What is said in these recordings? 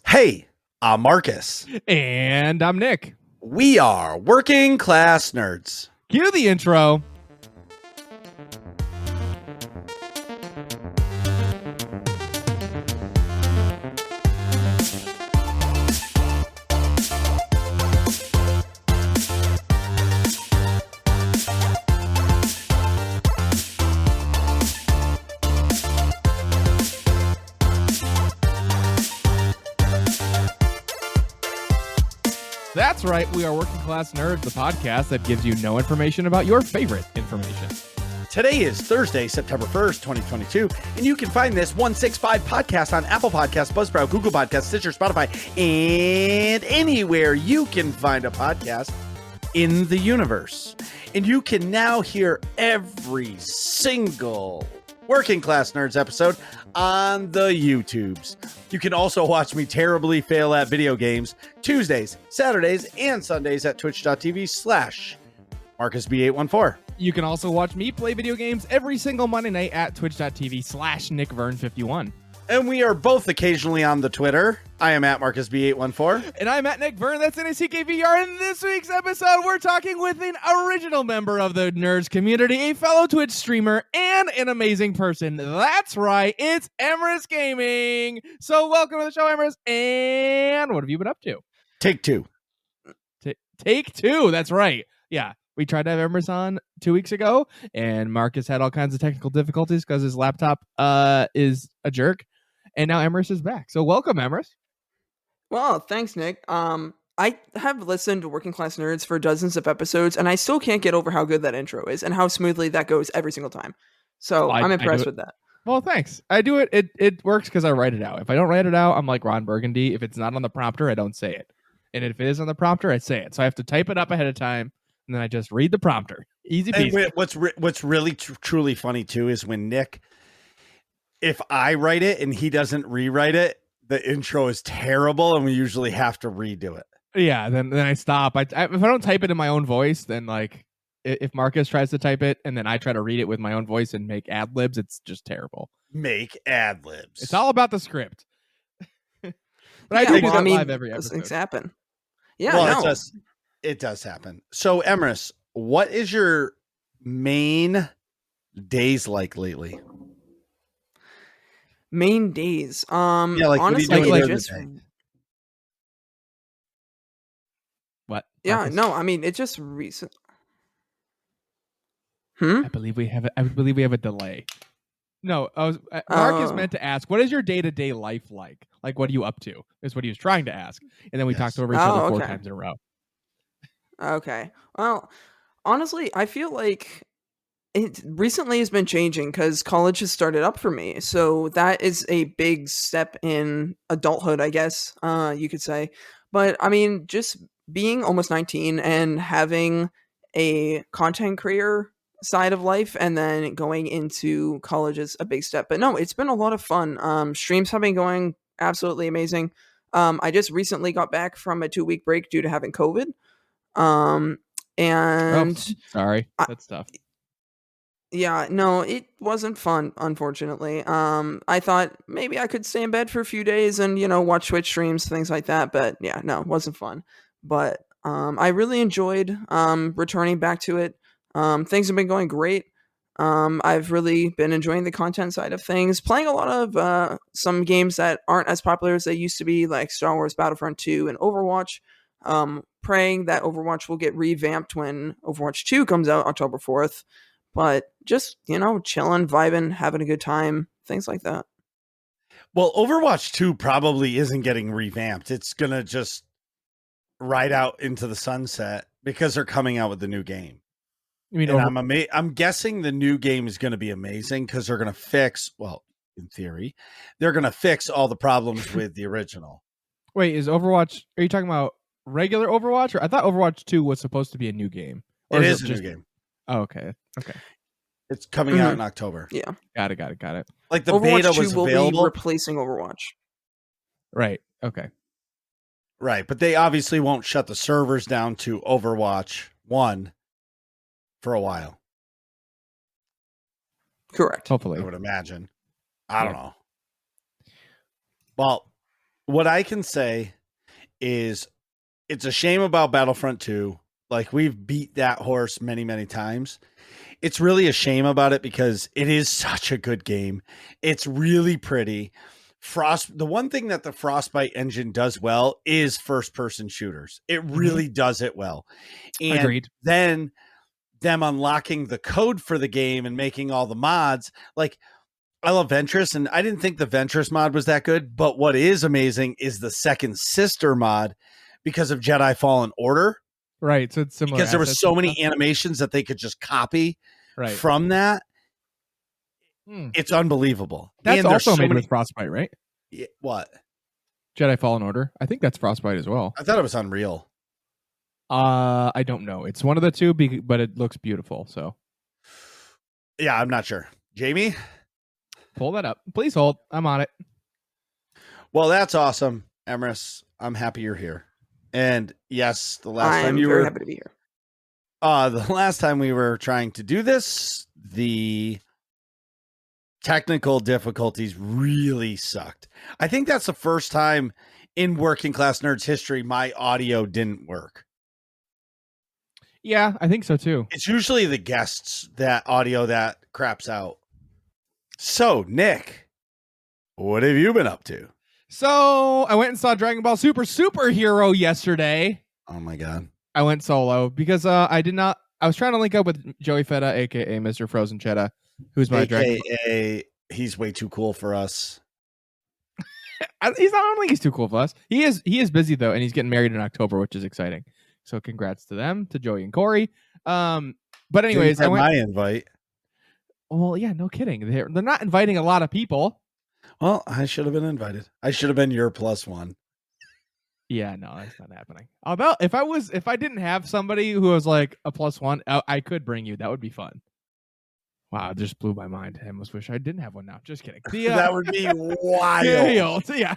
Hey, I'm Marcus. And I'm Nick. We are Working Class Nerds. Cue the intro. That's right, we are Working Class Nerds, the podcast that gives you no information about your favorite information. Today is Thursday, September 1st, 2022, and you can find this 165 podcast on Apple Podcasts, Buzzsprout, Google Podcasts, Stitcher, Spotify, and anywhere you can find a podcast in the universe. And you can now hear every single Working Class Nerds episode on the YouTubes. You can also watch me terribly fail at video games Tuesdays, Saturdays, and Sundays at twitch.tv/MarcusB814. You can also watch me play video games every single Monday night at twitch.tv/NickVern51. And we are both occasionally on the Twitter. I am at MarcusB814. And I'm at Nick Vern, that's NACKVR. In this week's episode, we're talking with an original member of the Nerds community, a fellow Twitch streamer, and an amazing person. That's right, it's Emrys Gaming. So welcome to the show, Emrys. And what have you been up to? Take two. Take two, that's right. Yeah, we tried to have Emrys on 2 weeks ago, and Marcus had all kinds of technical difficulties because his laptop is a jerk. And now Emrys is back. So welcome, Emrys. Well, thanks, Nick. I have listened to Working Class Nerds for dozens of episodes, and I still can't get over how good that intro is and how smoothly that goes every single time. So I'm impressed with that. Well, thanks. I do it. It works because I write it out. If I don't write it out, I'm like Ron Burgundy. If it's not on the prompter, I don't say it. And if it is on the prompter, I say it. So I have to type it up ahead of time, and then I just read the prompter. Easy peasy. And what's really truly funny, too, is when Nick, if I write it and he doesn't rewrite it, the intro is terrible, and we usually have to redo it. Yeah, then I stop. If I don't type it in my own voice, then like if Marcus tries to type it and then I try to read it with my own voice and make ad libs, it's just terrible. Make ad libs. It's all about the script. But I do that live every episode. Things happen. Yeah, well, it does happen. So, Emrys, what is your main days like lately? Main days. Like, honestly, what What? Yeah, Marcus? no, I mean, it's just recent. I believe we have a delay. No, Marcus meant to ask, what is your day-to-day life like? Like, what are you up to? Is what he was trying to ask. And then we talked over each other 4 times in a row. Okay. Well, honestly, I feel like it recently has been changing because college has started up for me. So that is a big step in adulthood, I guess, you could say. But I mean, just being almost 19 and having a content creator side of life and then going into college is a big step. But no, it's been a lot of fun. Streams have been going absolutely amazing. I just recently got back from a 2-week break due to having COVID. Sorry, that's tough. Yeah, no, it wasn't fun, unfortunately. I thought maybe I could stay in bed for a few days and, watch Twitch streams, things like that. But yeah, no, it wasn't fun. But I really enjoyed returning back to it. Things have been going great. I've really been enjoying the content side of things, playing a lot of some games that aren't as popular as they used to be, like Star Wars Battlefront 2 and Overwatch. Praying that Overwatch will get revamped when Overwatch 2 comes out October 4th. But just, chilling, vibing, having a good time, things like that. Well, Overwatch 2 probably isn't getting revamped. It's going to just ride out into the sunset because they're coming out with the new game. You mean I'm guessing the new game is going to be amazing because they're going to fix, well, in theory, they're going to fix all the problems with the original. Wait, are you talking about regular Overwatch? Or I thought Overwatch 2 was supposed to be a new game. Or it is a new game. Oh, okay. It's coming out in October. Yeah. Got it. Like the Overwatch beta 2 was will available. be replacing Overwatch. Right. Okay. Right. But they obviously won't shut the servers down to Overwatch 1 for a while. Correct. Hopefully. I would imagine. I don't know. Well, what I can say is it's a shame about Battlefront 2. Like, we've beat that horse many, many times. It's really a shame about it because it is such a good game. It's really pretty. The one thing that the Frostbite engine does well is first-person shooters. It really does it well. And Agreed. then them unlocking the code for the game and making all the mods, like, I love Ventress, and I didn't think the Ventress mod was that good, but what is amazing is the Second Sister mod because of Jedi Fallen Order. Right, so it's similar. Because there were so many animations that they could just copy from that. It's unbelievable. That's and also so made with Frostbite, right? What? Jedi Fallen Order. I think that's Frostbite as well. I thought it was Unreal. I don't know. It's one of the two, but it looks beautiful. So, yeah, I'm not sure. Jamie, pull that up. Please hold. I'm on it. Well, that's awesome, Emrys. I'm happy you're here. And yes, the last time I'm very happy to be here. The last time we were trying to do this, the technical difficulties really sucked. I think that's the first time in Working Class Nerds history my audio didn't work. Yeah, I think so too. It's usually the guests that audio that craps out. So, Nick, what have you been up to? So, I went and saw Dragon Ball Superhero yesterday. Oh my God. I went solo because I was trying to link up with Joey Feta, aka Mr. Frozen Cheddar, who's my Dragon Ball. He's way too cool for us. I don't think he's too cool for us. He is busy though, and he's getting married in October, which is exciting. So congrats to them, to Joey and Corey. But anyways, I went my invite. Well, yeah, no kidding. They're not inviting a lot of people. Well, I should have been invited. I should have been your +1. Yeah, no, that's not happening. Although if I didn't have somebody who was like a +1, I could bring you. That would be fun. Wow, it just blew my mind. I almost wish I didn't have one now. Just kidding. That would be wild. Yeah.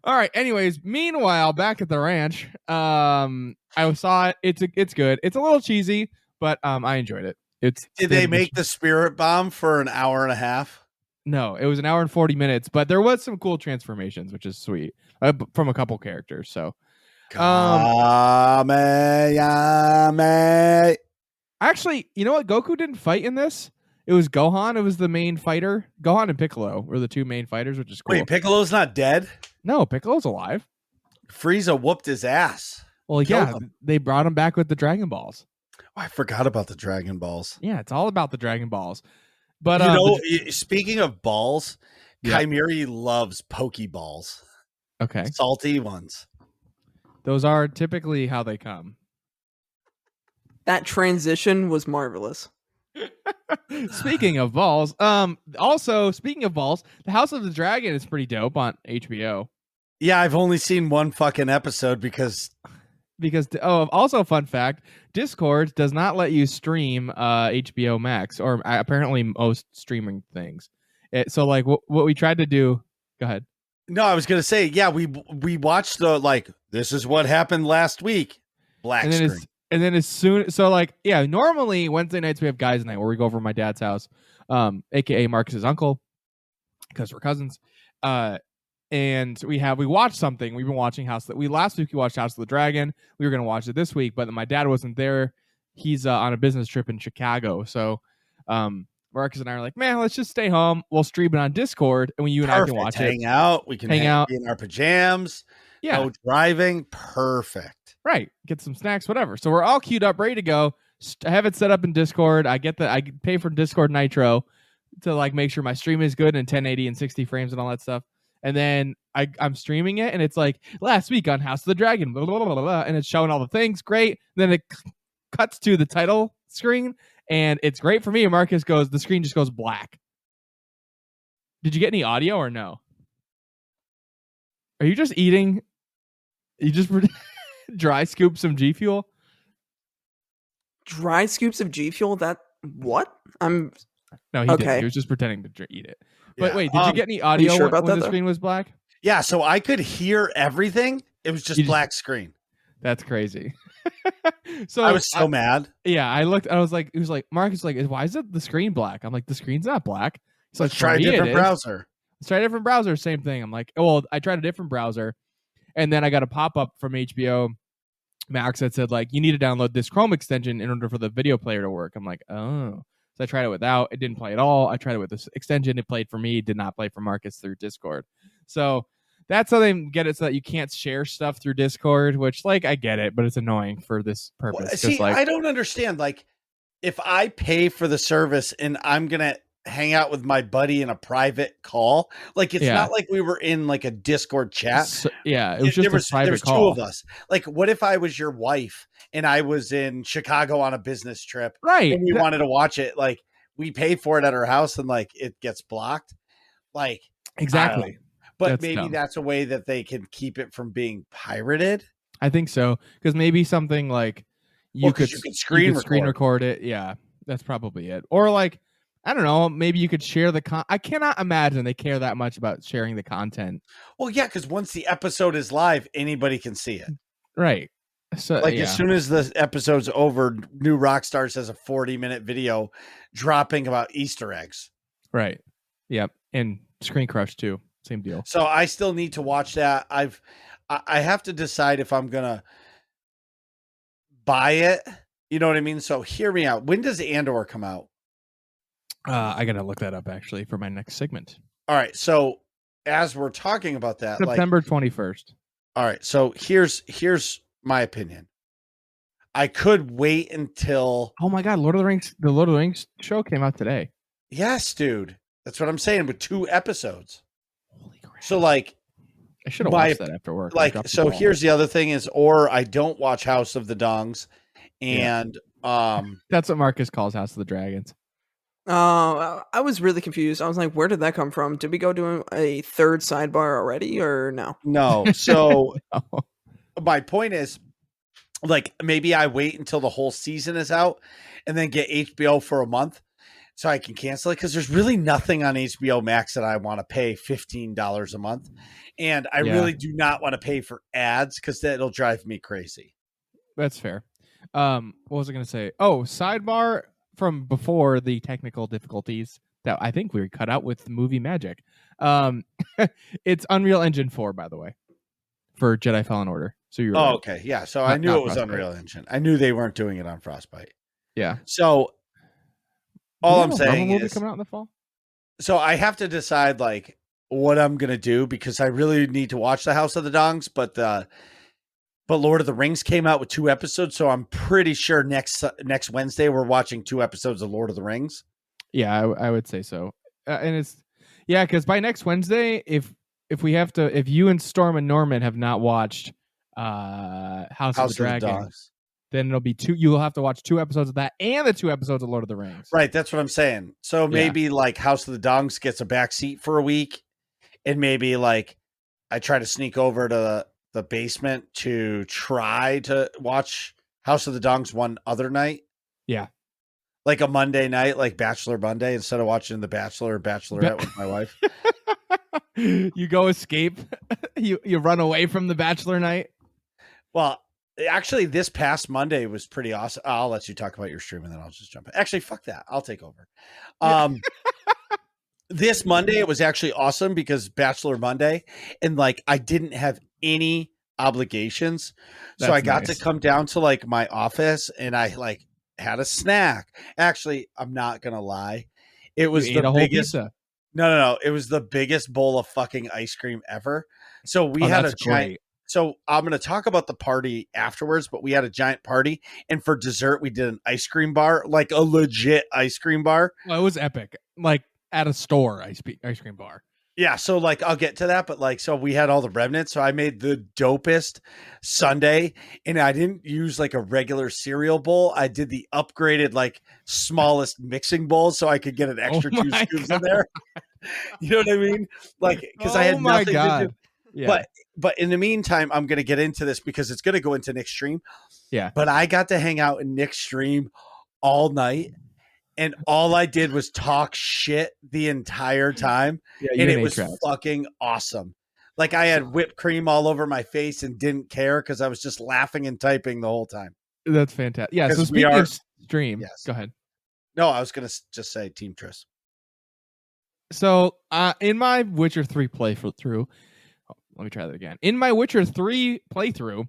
All right. Anyways, meanwhile, back at the ranch, I saw it. It's good. It's a little cheesy, but I enjoyed it. Did they make the spirit bomb for an hour and a half? No, it was an hour and 40 minutes, but there was some cool transformations, which is sweet from a couple characters. So, actually, you know what? Goku didn't fight in this. It was Gohan. It was the main fighter. Gohan and Piccolo were the two main fighters, which is cool. Wait, Piccolo's not dead? No, Piccolo's alive. Frieza whooped his ass. Well, yeah, they brought him back with the Dragon Balls. Oh, I forgot about the Dragon Balls. Yeah, it's all about the Dragon Balls. But speaking of balls, Chimeri loves Pokeballs. Okay. Salty ones. Those are typically how they come. That transition was marvelous. Speaking of balls, also speaking of balls, the House of the Dragon is pretty dope on HBO. Yeah, I've only seen one fucking episode because also fun fact, Discord does not let you stream HBO Max or apparently most streaming things. So like what we tried to do, go ahead. No, I was going to say, yeah, we watched this is what happened last week. Black screen. And then as soon, so like, yeah, normally Wednesday nights we have guys night where we go over to my dad's house, aka Marcus's uncle, because we're cousins. And we watched something. We've been watching last week we watched House of the Dragon. We were going to watch it this week, but my dad wasn't there. He's on a business trip in Chicago. So Marcus and I are like, man, let's just stay home. We'll stream it on Discord, and you and I can watch it. Hang out. We can hang out in our pajamas. Yeah. No driving. Perfect. Right. Get some snacks, whatever. So we're all queued up, ready to go. I have it set up in Discord. I pay for Discord Nitro to like make sure my stream is good in 1080 and 60 frames and all that stuff. And then I'm streaming it, and it's like last week on House of the Dragon, blah, blah, blah, blah, blah, and it's showing all the things. Great. Then it cuts to the title screen, and it's great for me. And Marcus goes, the screen just goes black. Did you get any audio or no? Are you just eating? You just dry scoop some G Fuel? Dry scoops of G Fuel? What? No, he didn't. He was just pretending to eat it. But wait, did you get any audio sure about when the screen was black? Yeah, so I could hear everything. It was just black screen. That's crazy. So I was so mad. Yeah, I looked. I was like, it was like Marcus, like, why is it the screen black? I'm like, the screen's not black. So let's try a different browser. Let's try a different browser. Same thing. I'm like, oh, well, I tried a different browser, and then I got a pop up from HBO Max that said like, you need to download this Chrome extension in order for the video player to work. I'm like, oh. So I tried it without. It didn't play at all. I tried it with this extension. It played for me. Did not play for Marcus through Discord. So that's how they get it so that you can't share stuff through Discord, which, like, I get it, but it's annoying for this purpose. Well, see, like, I don't understand. Like, if I pay for the service and I'm going to hang out with my buddy in a private call, like, it's not like we were in like a Discord chat. So, it was just a private call. Two of us. Like, what if I was your wife and I was in Chicago on a business trip, right? And we wanted to watch it. Like, we pay for it at our house and like it gets blocked. Like, exactly. But maybe that's a way that they can keep it from being pirated. I think so, because maybe something like you could screen record it. Yeah, that's probably it. Or like, I don't know, maybe you could share the I cannot imagine they care that much about sharing the content. Well, yeah, because once the episode is live, anybody can see it. Right. So, like, as soon as the episode's over, New Rockstars has a 40-minute video dropping about Easter eggs. Right. Yep. And Screen Crush too. Same deal. So I still need to watch that. I have to decide if I'm gonna buy it. You know what I mean? So hear me out. When does Andor come out? I gotta look that up actually for my next segment. All right. So as we're talking about that, September 21st. All right. So here's my opinion. I could wait until. Oh my God, the Lord of the Rings show came out today. Yes, dude. That's what I'm saying, with 2 episodes. Holy crap. So like, I should have watched that after work. Like, so here's the other thing is, or I don't watch House of the Dongs, and that's what Marcus calls House of the Dragons. I was really confused. I was like, where did that come from? Did we go to a third sidebar already, or no? No. So my point is, like, maybe I wait until the whole season is out and then get HBO for a month so I can cancel it, because there's really nothing on HBO Max that I want to pay $15 a month. And I really do not want to pay for ads, because that'll drive me crazy. That's fair. What was I going to say? Oh, sidebar from before the technical difficulties that I think we cut out with movie magic. It's Unreal Engine 4, by the way, for Jedi Fallen Order. So you're right. Okay. Yeah. So I knew it was Frostbite. Unreal Engine. I knew they weren't doing it on Frostbite. Yeah. So all I'm saying is coming out in the fall. So I have to decide like what I'm going to do, because I really need to watch the House of the Dongs, but Lord of the Rings came out with 2 episodes. So I'm pretty sure next Wednesday, we're watching 2 episodes of Lord of the Rings. Yeah, I would say so. And it's, because by next Wednesday, if you and Storm and Norman have not watched House of the Dragon, then it'll be 2. You'll have to watch 2 episodes of that and the 2 episodes of Lord of the Rings. Right. That's what I'm saying. So maybe like House of the Dongs gets a backseat for a week, and maybe like I try to sneak over to the basement to try to watch House of the Dongs one other night. Yeah. Like a Monday night, like Bachelor Monday, instead of watching The Bachelor or Bachelorette with my wife. You go escape. You run away from the Bachelor night. Well, actually, this past Monday was pretty awesome. I'll let you talk about your stream and then I'll just jump in. Actually, fuck that. I'll take over. This Monday, it was actually awesome because Bachelor Monday, and like I didn't have any obligations. So I got to come down to like my office, and I like had a snack. Actually, I'm not going to lie. It was the biggest. No. It was the biggest bowl of fucking ice cream ever. So we had a giant. Great. So I'm going to talk about the party afterwards, but we had a giant party, and for dessert, we did an ice cream bar, like a legit ice cream bar. Well, it was epic. Like at a store ice cream bar. Yeah. So like, I'll get to that, but like, so we had all the remnants. So I made the dopest sundae, and I didn't use like a regular cereal bowl. I did the upgraded, like smallest mixing bowl, so I could get an extra 2 scoops in there. You know what I mean? Like, cause I had nothing to do. Yeah. But in the meantime, I'm going to get into this because it's going to go into Nick's stream. Yeah. But I got to hang out in Nick's stream all night, and all I did was talk shit the entire time. Yeah, and it was fucking awesome. Like I had whipped cream all over my face and didn't care because I was just laughing and typing the whole time. That's fantastic. Yeah. So speaking of stream, go ahead. No, I was going to just say Team Tris. So in my Witcher 3 playthrough, let me try that again. In my Witcher 3 playthrough,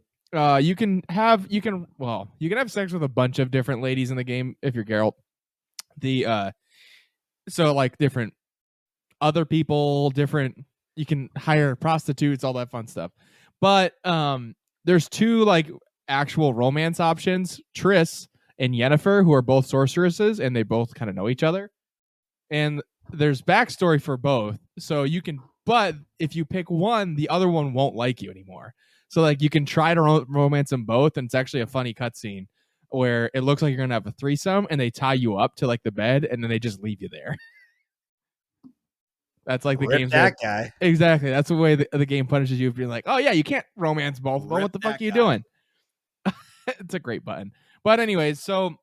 you can have sex with a bunch of different ladies in the game if you're Geralt. So like different other people, different, you can hire prostitutes, all that fun stuff. But there's two like actual romance options, Triss and Yennefer, who are both sorceresses and they both kind of know each other. And there's backstory for both. So you can, but if you pick one, the other one won't like you anymore. So like you can try to romance them both, and it's actually a funny cutscene where it looks like you're gonna have a threesome, and they tie you up to like the bed, and then they just leave you there. That's like the game's that guy. Exactly. That's the way the game punishes you for being like, oh yeah, you can't romance both of them. What the fuck are you doing? It's a great button. But anyways, so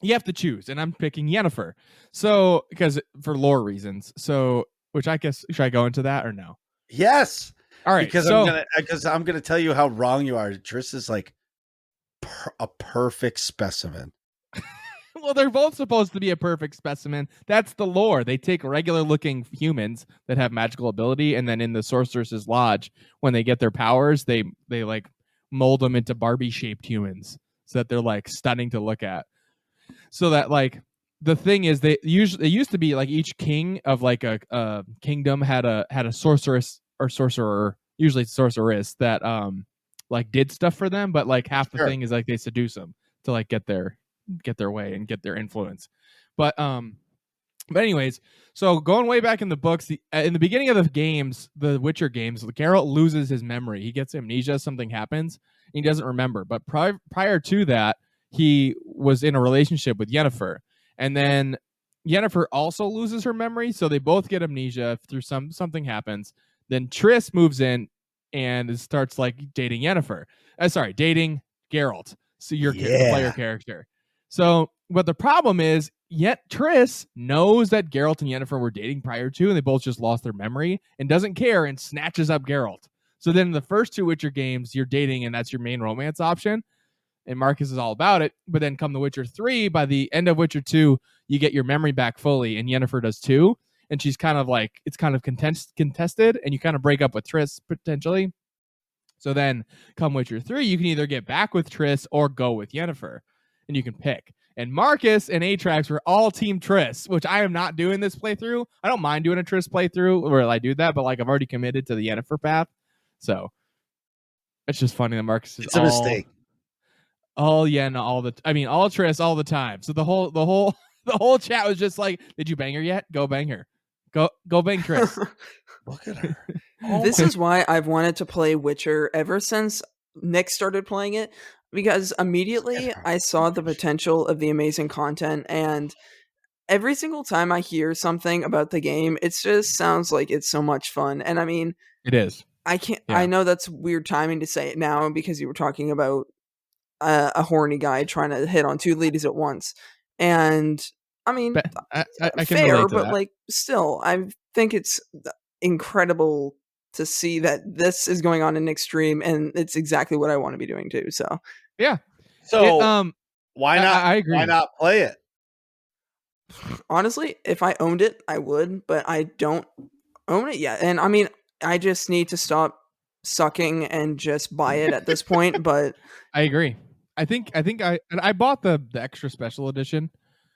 you have to choose, and I'm picking Yennefer. So because for lore reasons. So which I guess, should I go into that or no? Yes. All right. Because I'm gonna tell you how wrong you are. Triss is like a perfect specimen. Well, they're both supposed to be a perfect specimen. That's the lore. They take regular looking humans that have magical ability, and then in the sorceress's lodge, when they get their powers, they like mold them into Barbie shaped humans so that they're like stunning to look at. So that like the thing is, they used to be like each king of like a kingdom had a sorceress or sorcerer, usually sorceress, that like did stuff for them, but like half the thing is like they seduce them to like get their way and get their influence. But anyways, so going way back in the books, in the beginning of the games, the Witcher games, Geralt loses his memory. He gets amnesia, something happens, and he doesn't remember. But prior to that, he was in a relationship with Yennefer. And then Yennefer also loses her memory, so they both get amnesia through something happens. Then Triss moves in and starts like dating Yennefer. Dating Geralt. So your player character. So, but the problem is, yet Triss knows that Geralt and Yennefer were dating prior to, and they both just lost their memory and doesn't care and snatches up Geralt. So then in the first two Witcher games, you're dating and that's your main romance option. And Marcus is all about it. But then come the Witcher 3, by the end of Witcher 2, you get your memory back fully, and Yennefer does too. And she's kind of like, it's kind of contested, and you kind of break up with Triss potentially. So then come Witcher 3, you can either get back with Triss or go with Yennefer. And you can pick. And Marcus and Atrax were all team Triss, which I am not doing this playthrough. I don't mind doing a Triss playthrough where I do that, but like I've already committed to the Yennefer path. So it's just funny that Marcus is a mistake. All Triss all the time. So the whole chat was just like, did you bang her yet? Go bang her. Go bang Triss. Look at her. This is why I've wanted to play Witcher ever since Nick started playing it. Because immediately I saw the potential of the amazing content, and every single time I hear something about the game, it just sounds like it's so much fun. And I mean, it is. I know that's weird timing to say it now because you were talking about a horny guy trying to hit on two ladies at once. And I mean, I can fair, relate to but that. like still, I think it's incredible to see that this is going on in Nick's stream, and it's exactly what I want to be doing too. So yeah. So why not? I agree. Why not play it? Honestly, if I owned it, I would, but I don't own it yet. And I mean, I just need to stop sucking and just buy it at this point. But I agree. I think I bought the extra special edition.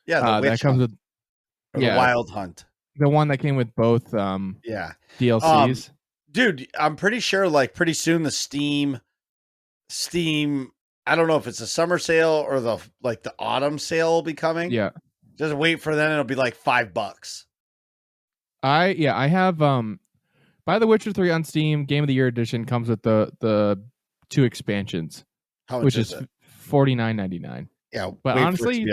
Yeah, that comes with the Wild Hunt. The one that came with both DLCs. Dude, I'm pretty sure like pretty soon the Steam I don't know if it's a summer sale or the autumn sale will be coming. Yeah. Just wait for then, it'll be like $5. I have Buy The Witcher 3 on Steam. Game of the Year edition comes with the 2 expansions. How much which is it? $49.99. Yeah, but honestly,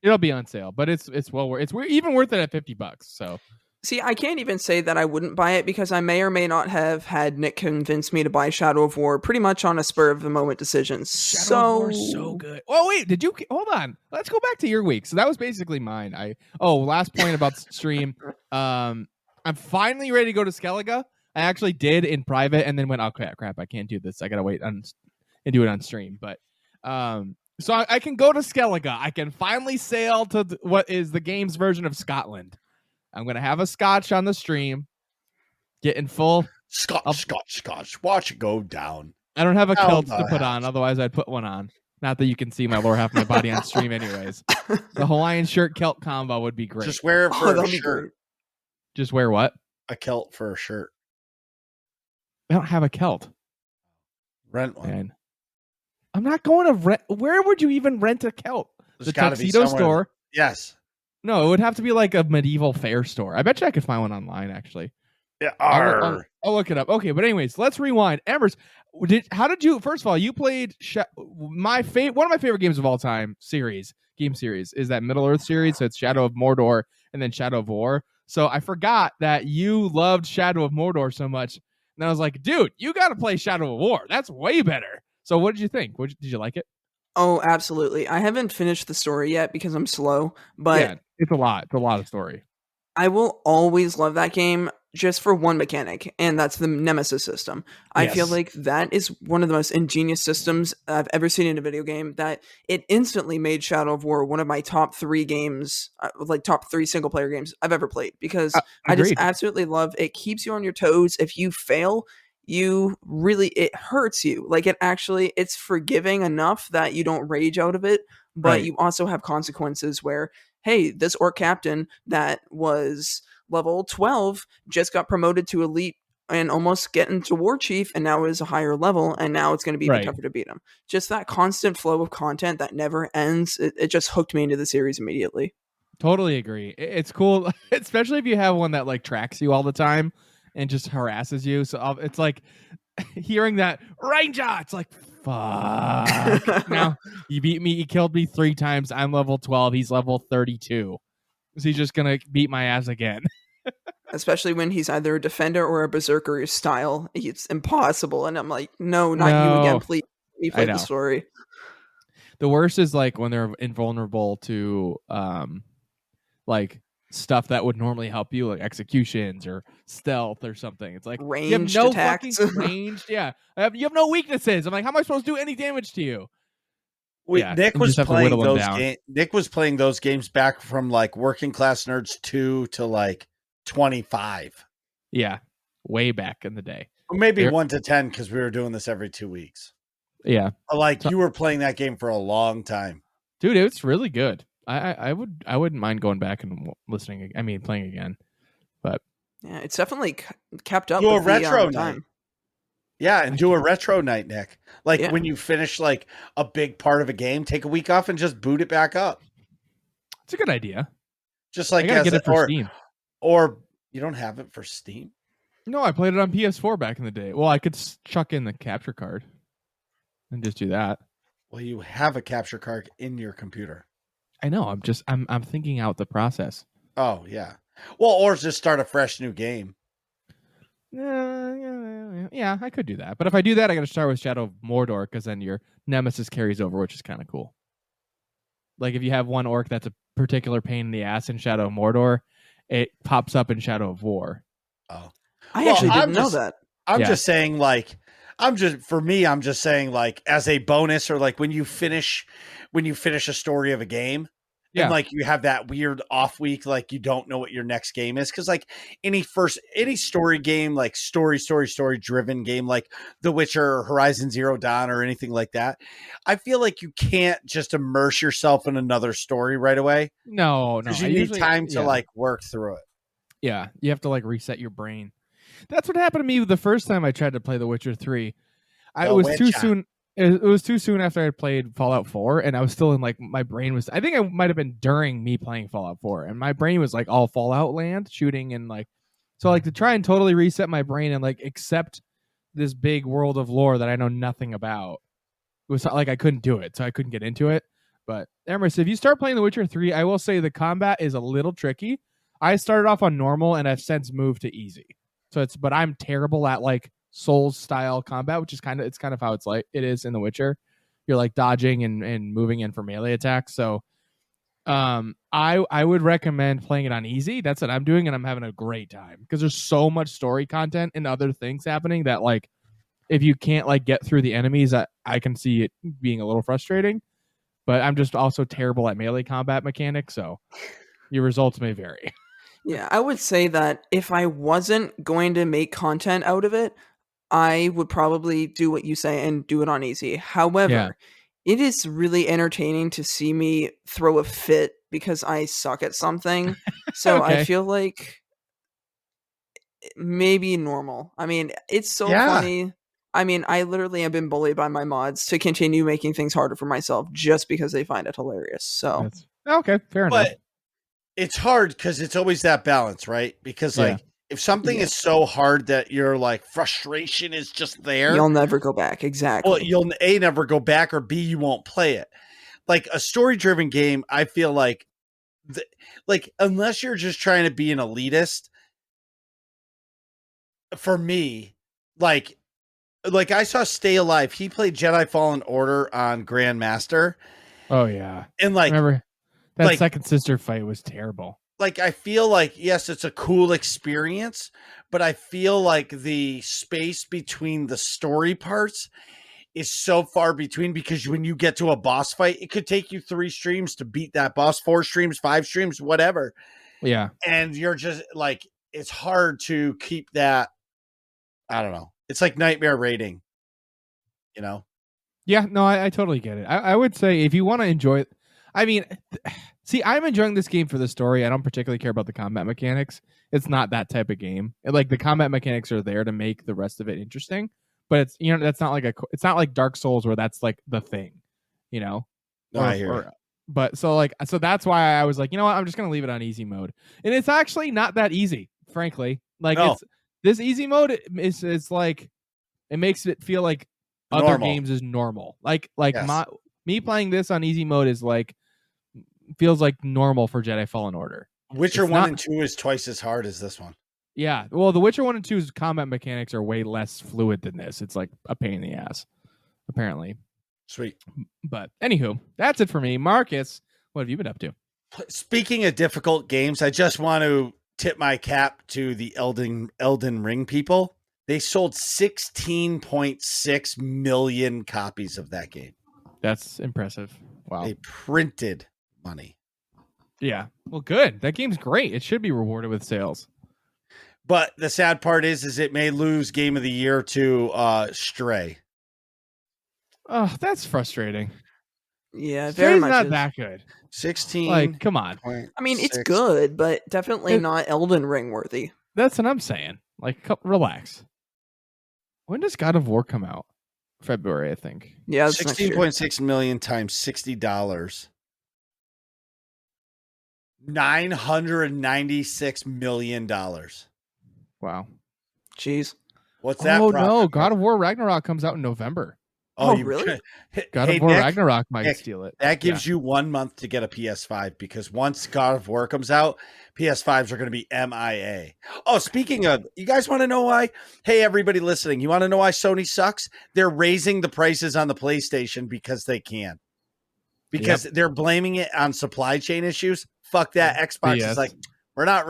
it'll be on sale. But it's well worth. It's even worth it at $50. So. See, I can't even say that I wouldn't buy it because I may or may not have had Nick convince me to buy Shadow of War pretty much on a spur of the moment decision. Shadow of War is so good. Oh wait, hold on? Let's go back to your week. So that was basically mine. Last point about stream. I'm finally ready to go to Skellige. I actually did in private and then went, oh crap, I can't do this. I gotta wait and do it on stream. But so I can go to Skellige. I can finally sail to what is the game's version of Scotland. I'm gonna have a scotch on the stream, getting full. Scotch. Watch it go down. I don't have a Down kilt the to put hatch. on, otherwise I'd put one on. Not that you can see my lower half of my body on stream, anyways. The Hawaiian shirt kilt combo would be great. Just wear it for a that'd be shirt. great. Just wear what? A kilt for a shirt. I don't have a kilt. Rent one. Man. I'm not going to rent. Where would you even rent a kilt? There's The gotta be tuxedo somewhere- store? Yes. No, it would have to be like a medieval fair store. I bet you I could find one online, actually. Yeah. I'll look it up. Okay, but anyways, let's rewind. Emrys, how did you? First of all, you played one of my favorite games of all time. Game series is that Middle Earth series. So it's Shadow of Mordor and then Shadow of War. So I forgot that you loved Shadow of Mordor so much, and I was like, dude, you got to play Shadow of War. That's way better. So what did you think? Did you like it? Oh, absolutely. I haven't finished the story yet because I'm slow, but Yeah, it's a lot. It's a lot of story. I will always love that game just for one mechanic, and that's the Nemesis system. I feel Yes. like that is one of the most ingenious systems I've ever seen in a video game, that it instantly made Shadow of War one of my top 3 games, like top 3 single player games I've ever played, because I just Agreed. absolutely love it. Keeps you on your toes. If you fail, it hurts you. Like it's forgiving enough that you don't rage out of it, but Right. you also have consequences where, hey, this orc captain that was level 12 just got promoted to elite and almost getting to war chief, and now is a higher level, and now it's going to be even Right. tougher to beat him. Just that constant flow of content that never ends. It just hooked me into the series immediately. Totally agree. It's cool, especially if you have one that like tracks you all the time and just harasses you. So it's like hearing that Ranger. It's like, fuck. Now you beat me. He killed me 3 times. I'm level 12. He's level 32. Is he just gonna beat my ass again? Especially when he's either a defender or a berserker style. It's impossible. And I'm like, no, not you again, No. please. Let me I play know. the story. The worst is like when they're invulnerable to like stuff that would normally help you, like executions or stealth or something. It's like Ranged you have no attacks. fucking ranged. Yeah, you have no weaknesses. I'm like, how am I supposed to do any damage to you? Yeah, Nick you was just have to playing whittle 'em those down. Nick was playing those games back from like Working Class Nerds 2 to like 25. Yeah, way back in the day. Or maybe There- 1 to 10 because we were doing this every 2 weeks. Yeah, Like you were playing that game for a long time. dude, it's really good. I wouldn't mind going back and listening. I mean, playing again. Yeah, it's definitely kept up Do a with the retro night. time. Yeah, and do a retro night, Nick. Like Yeah. when you finish like a big part of a game, take a week off and just boot it back up. It's a good idea. Just like I gotta get it for Steam. Or you don't have it for Steam? No, I played it on PS4 back in the day. Well, I could chuck in the capture card and just do that. Well, you have a capture card in your computer. I know. I'm thinking out the process. Oh, yeah. Well, or just start a fresh new game. Yeah, I could do that. But if I do that, I got to start with Shadow of Mordor because then your Nemesis carries over, which is kind of cool. Like if you have one orc that's a particular pain in the ass in Shadow of Mordor, it pops up in Shadow of War. Oh. I Well, actually I'm didn't know just- that. I'm Yeah. just saying like I'm just saying like as a bonus or like when you finish a story of a game Yeah. and like you have that weird off week, like you don't know what your next game is. Cause like any story game, like story driven game, like The Witcher or Horizon Zero Dawn or anything like that. I feel like you can't just immerse yourself in another story right away. No. Cause I you need usually- time to yeah. like work through it. Yeah, you have to like reset your brain. That's what happened to me the first time I tried to play The Witcher 3. It The was too Witcher. soon. It was too soon after I played Fallout 4, and I was still in like my brain was. I think I might have been during me playing Fallout 4, and my brain was like all Fallout land shooting and like. So like to try and totally reset my brain and like accept this big world of lore that I know nothing about, it was like I couldn't do it, so I couldn't get into it. But Emrys, if you start playing The Witcher 3, I will say the combat is a little tricky. I started off on normal and I've since moved to easy. But I'm terrible at like Souls style combat, which is kind of how it is in The Witcher. You're like dodging and moving in for melee attacks. So I would recommend playing it on easy. That's what I'm doing, and I'm having a great time because there's so much story content and other things happening that like if you can't like get through the enemies, I can see it being a little frustrating. But I'm just also terrible at melee combat mechanics, so your results may vary. Yeah, I would say that if I wasn't going to make content out of it, I would probably do what you say and do it on easy. Yeah. However, it is really entertaining to see me throw a fit because I suck at something. So I Okay. feel like maybe normal. I mean, it's so Yeah. funny. I mean, I literally have been bullied by my mods to continue making things harder for myself just because they find it hilarious. So That's okay. Fair enough. But it's hard because it's always that balance, right? Because Yeah. like if something Yeah. is so hard that you're like frustration is just there, you'll never go back. Exactly. well, you'll A, never go back, or B, you won't play it. Like a story driven game, I feel like unless you're just trying to be an elitist, for me, like I saw Stay Alive. He played Jedi Fallen Order on Grandmaster, Oh yeah. and like Remember that like- second sister fight was terrible. I feel like yes, it's a cool experience, but I feel like the space between the story parts is so far between because when you get to a boss fight, it could take you 3 streams to beat that boss, 4 streams, 5 streams, whatever. Yeah. And you're just like, it's hard to keep that. I don't know. It's like nightmare rating, you know? Yeah, no, I totally get it. I would say if you want to enjoy it, I mean, see, I'm enjoying this game for the story. I don't particularly care about the combat mechanics. It's not that type of game. Like the combat mechanics are there to make the rest of it interesting, but it's that's not like it's not like Dark Souls where that's like the thing, you know. No, I hear you. But so that's why I was like, you know what, I'm just gonna leave it on easy mode, and it's actually not that easy, frankly. Like No. it's this easy mode is like it makes it feel like other Normal. games is normal. Like Yes. me playing this on easy mode is like feels like normal for Jedi Fallen Order. Witcher It's 1 not- and 2 is twice as hard as this one. Yeah, well, The Witcher 1 and 2's combat mechanics are way less fluid than this. It's like a pain in the ass, apparently. Sweet. But anywho, that's it for me. Marcus, what have you been up to? Speaking of difficult games, I just want to tip my cap to the Elden Ring people. They sold 16.6 million copies of that game. That's impressive. Wow. They printed money. Yeah. Well, good. That game's great. It should be rewarded with sales. But the sad part is it may lose Game of the Year to Stray. Oh, that's frustrating. Yeah, very Stray's much. not is. that good. 16. Like, come on. I mean, it's good, but definitely not Elden Ring worthy. That's what I'm saying. Like, relax. When does God of War come out? February, I think. Yeah, that's next year. 16.6 million times $60. $996 million. Wow. Jeez. What's that? Oh, profit? no. God of War Ragnarok comes out in November. Oh, you really? God Hey, of War Nick, Ragnarok might Nick, steal it. that gives you 1 month to get a PS5 because once God of War comes out, PS5s are going to be MIA. Oh, speaking of, you guys want to know why? Hey, everybody listening, you want to know why Sony sucks? They're raising the prices on the PlayStation because they can. Because they're blaming it on supply chain issues. Fuck that. Xbox is like, we're not,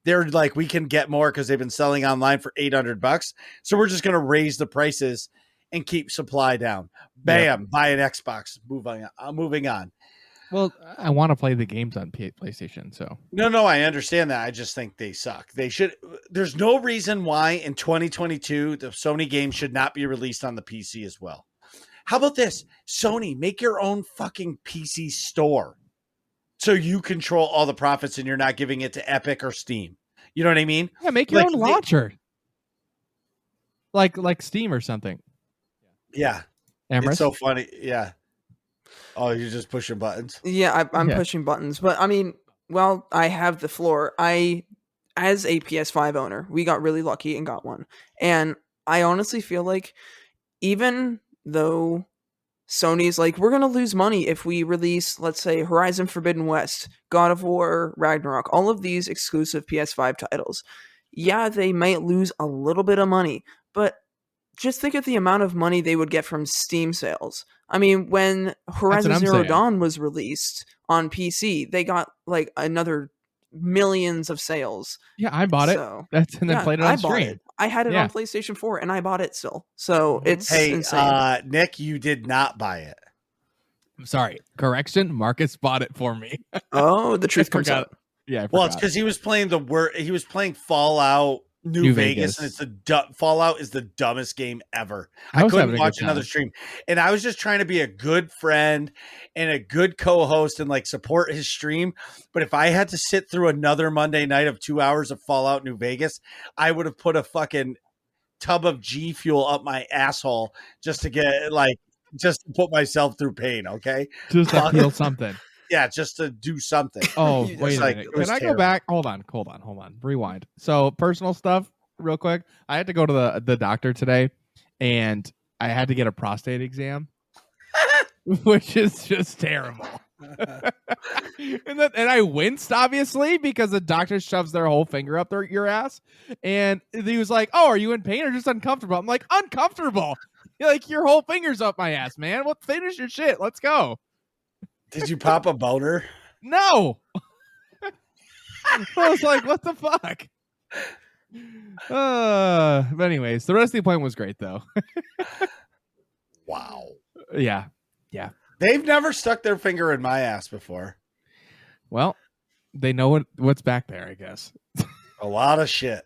they're like, we can get more because they've been selling online for $800. So we're just going to raise the prices and keep supply down. Bam, buy an Xbox. Moving on. Well, I want to play the games on PlayStation, so. No, I understand that. I just think they suck. They should. There's no reason why in 2022 the Sony games should not be released on the PC as well. How about this? Sony, make your own fucking PC store so you control all the profits and you're not giving it to Epic or Steam. You know what I mean? Yeah, make your own launcher. Like Steam or something. Yeah. Emrys? It's so funny. Yeah. Oh, you're just pushing buttons? Yeah, I'm pushing buttons. But I mean, well, I have the floor. As a PS5 owner, we got really lucky and got one. And I honestly feel like even though Sony's like, we're going to lose money if we release, let's say, Horizon Forbidden West, God of War, Ragnarok, all of these exclusive PS5 titles. Yeah, they might lose a little bit of money, but just think of the amount of money they would get from Steam sales. I mean, when Horizon Zero Dawn was released on PC, they got like another millions of sales. Yeah, I bought it. And then played it on stream. I had it on PlayStation 4 and I bought it still. So it's insane. Nick, you did not buy it. I'm sorry. Correction, Marcus bought it for me. Oh, the truth comes out. Yeah, I Well, it's forgot. because he was playing he was playing Fallout New Vegas, and Fallout is the dumbest game ever. I was having couldn't a watch good another time. stream, and I was just trying to be a good friend and a good co-host and like support his stream. But if I had to sit through another Monday night of 2 hours of Fallout New Vegas, I would have put a fucking tub of G Fuel up my asshole just to put myself through pain. Okay, Just to feel something. yeah, just to do something. Oh, You wait just a like, minute. it was Can I go terrible. back? Hold on. Rewind. So personal stuff real quick. I had to go to the doctor today and I had to get a prostate exam, which is just terrible. and I winced obviously because the doctor shoves their whole finger up your ass, and he was like, "Oh, are you in pain or just uncomfortable?" I'm like, "Uncomfortable." You're like, your whole finger's up my ass, man. Well, finish your shit. Let's go. Did you pop a boner? No. I was like, what the fuck? But anyways, the rest of the appointment was great though. Wow. Yeah. They've never stuck their finger in my ass before. Well, they know what's back there, I guess. A lot of shit.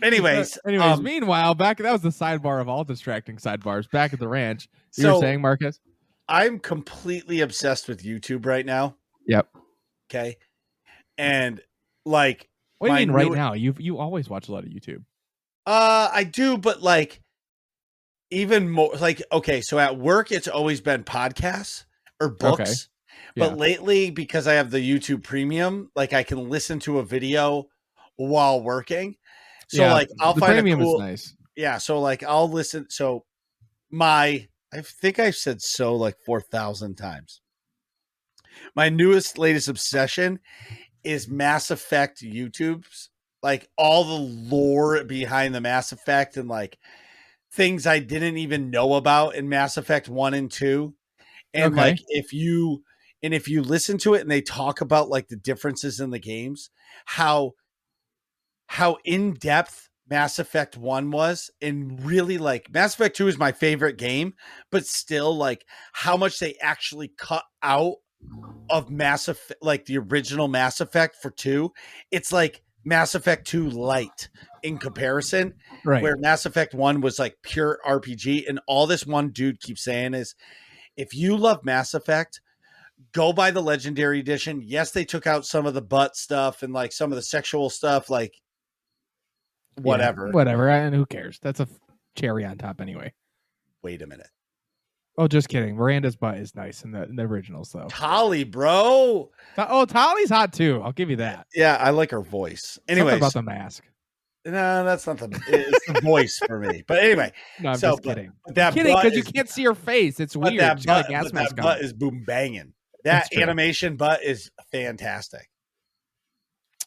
Anyways, meanwhile, that was the sidebar of all distracting sidebars. Back at the ranch, you so were saying, Marcus? I'm completely obsessed with YouTube right now. Yep. Okay. And like, What do you mean right now? You always watch a lot of YouTube. I do, but like even more like, okay, so at work it's always been podcasts or books. Okay. But lately, because I have the YouTube premium, like I can listen to a video while working. So like I'll find premium a cool, is nice. Yeah. So like I'll listen. So I think I've said so like 4,000 times. My latest obsession is Mass Effect YouTube's, like all the lore behind the Mass Effect and like things I didn't even know about in Mass Effect 1 and 2. And Okay. like if you listen to it and they talk about like the differences in the games, how in depth Mass Effect 1 was, and really like Mass Effect 2 is my favorite game, but still like how much they actually cut out of Mass Effect, like the original Mass Effect for 2. It's like Mass Effect 2 light in comparison, Right. where Mass Effect 1 was like pure RPG. And all this one dude keeps saying is, if you love Mass Effect, go buy the Legendary Edition. Yes, they took out some of the butt stuff and like some of the sexual stuff, like whatever. Yeah, whatever. And who cares? That's a cherry on top anyway. Wait a minute. Oh, just kidding. Miranda's butt is nice in the originals, though. Tali, bro. Oh, Tali's hot too. I'll give you that. Yeah, I like her voice. Anyways, something about the mask. No, that's not it's the voice for me. But anyway, no, I'm just kidding. That kidding because you can't see her face. It's weird. That butt is boom banging. That animation butt is fantastic.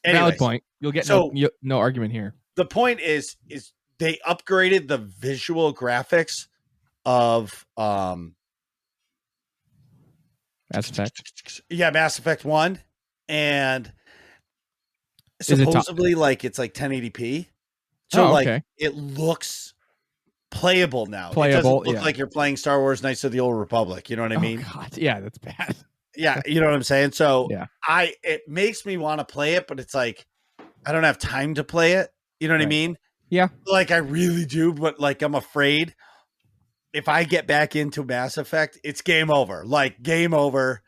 Anyways, valid point. You'll get no argument here. The point is they upgraded the visual graphics of Mass Effect. Yeah, Mass Effect 1, and supposedly like it's like 1080p. So like it looks playable now. It doesn't look like you're playing Star Wars Knights of the Old Republic. You know what I mean? God, yeah, that's bad. Yeah, you know what I'm saying? So yeah. It makes me want to play it, but it's like I don't have time to play it. You know what I mean? Yeah. Like I really do, but like I'm afraid if I get back into Mass Effect, it's game over. Like game over.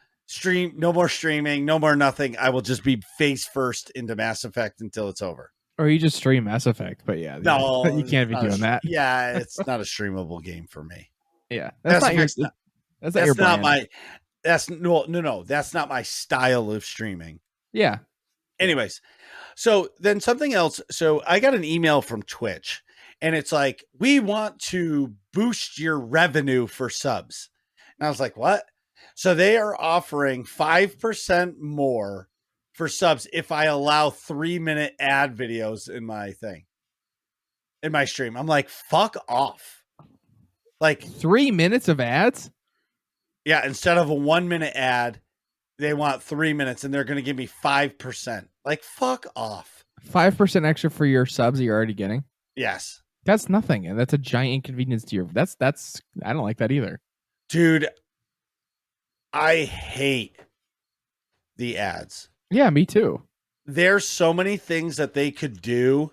No more streaming, no more nothing. I will just be face first into Mass Effect until it's over. Or you just stream Mass Effect, but yeah, no, you can't be doing that. Yeah, it's not a streamable game for me. Yeah, that's not my style of streaming. Yeah. Anyways, so then something else. So I got an email from Twitch, and it's like, we want to boost your revenue for subs. And I was like, what? So they are offering 5% more for subs if I allow 3-minute ad videos in my thing, in my stream. I'm like, fuck off. Like 3 minutes of ads? Yeah, instead of a 1-minute ad, they want 3 minutes, and they're going to give me 5%. Like, fuck off. 5% extra for your subs that you're already getting? Yes. That's nothing, and that's a giant inconvenience to your. That's. I don't like that either, dude. I hate the ads. Yeah, me too. There's so many things that they could do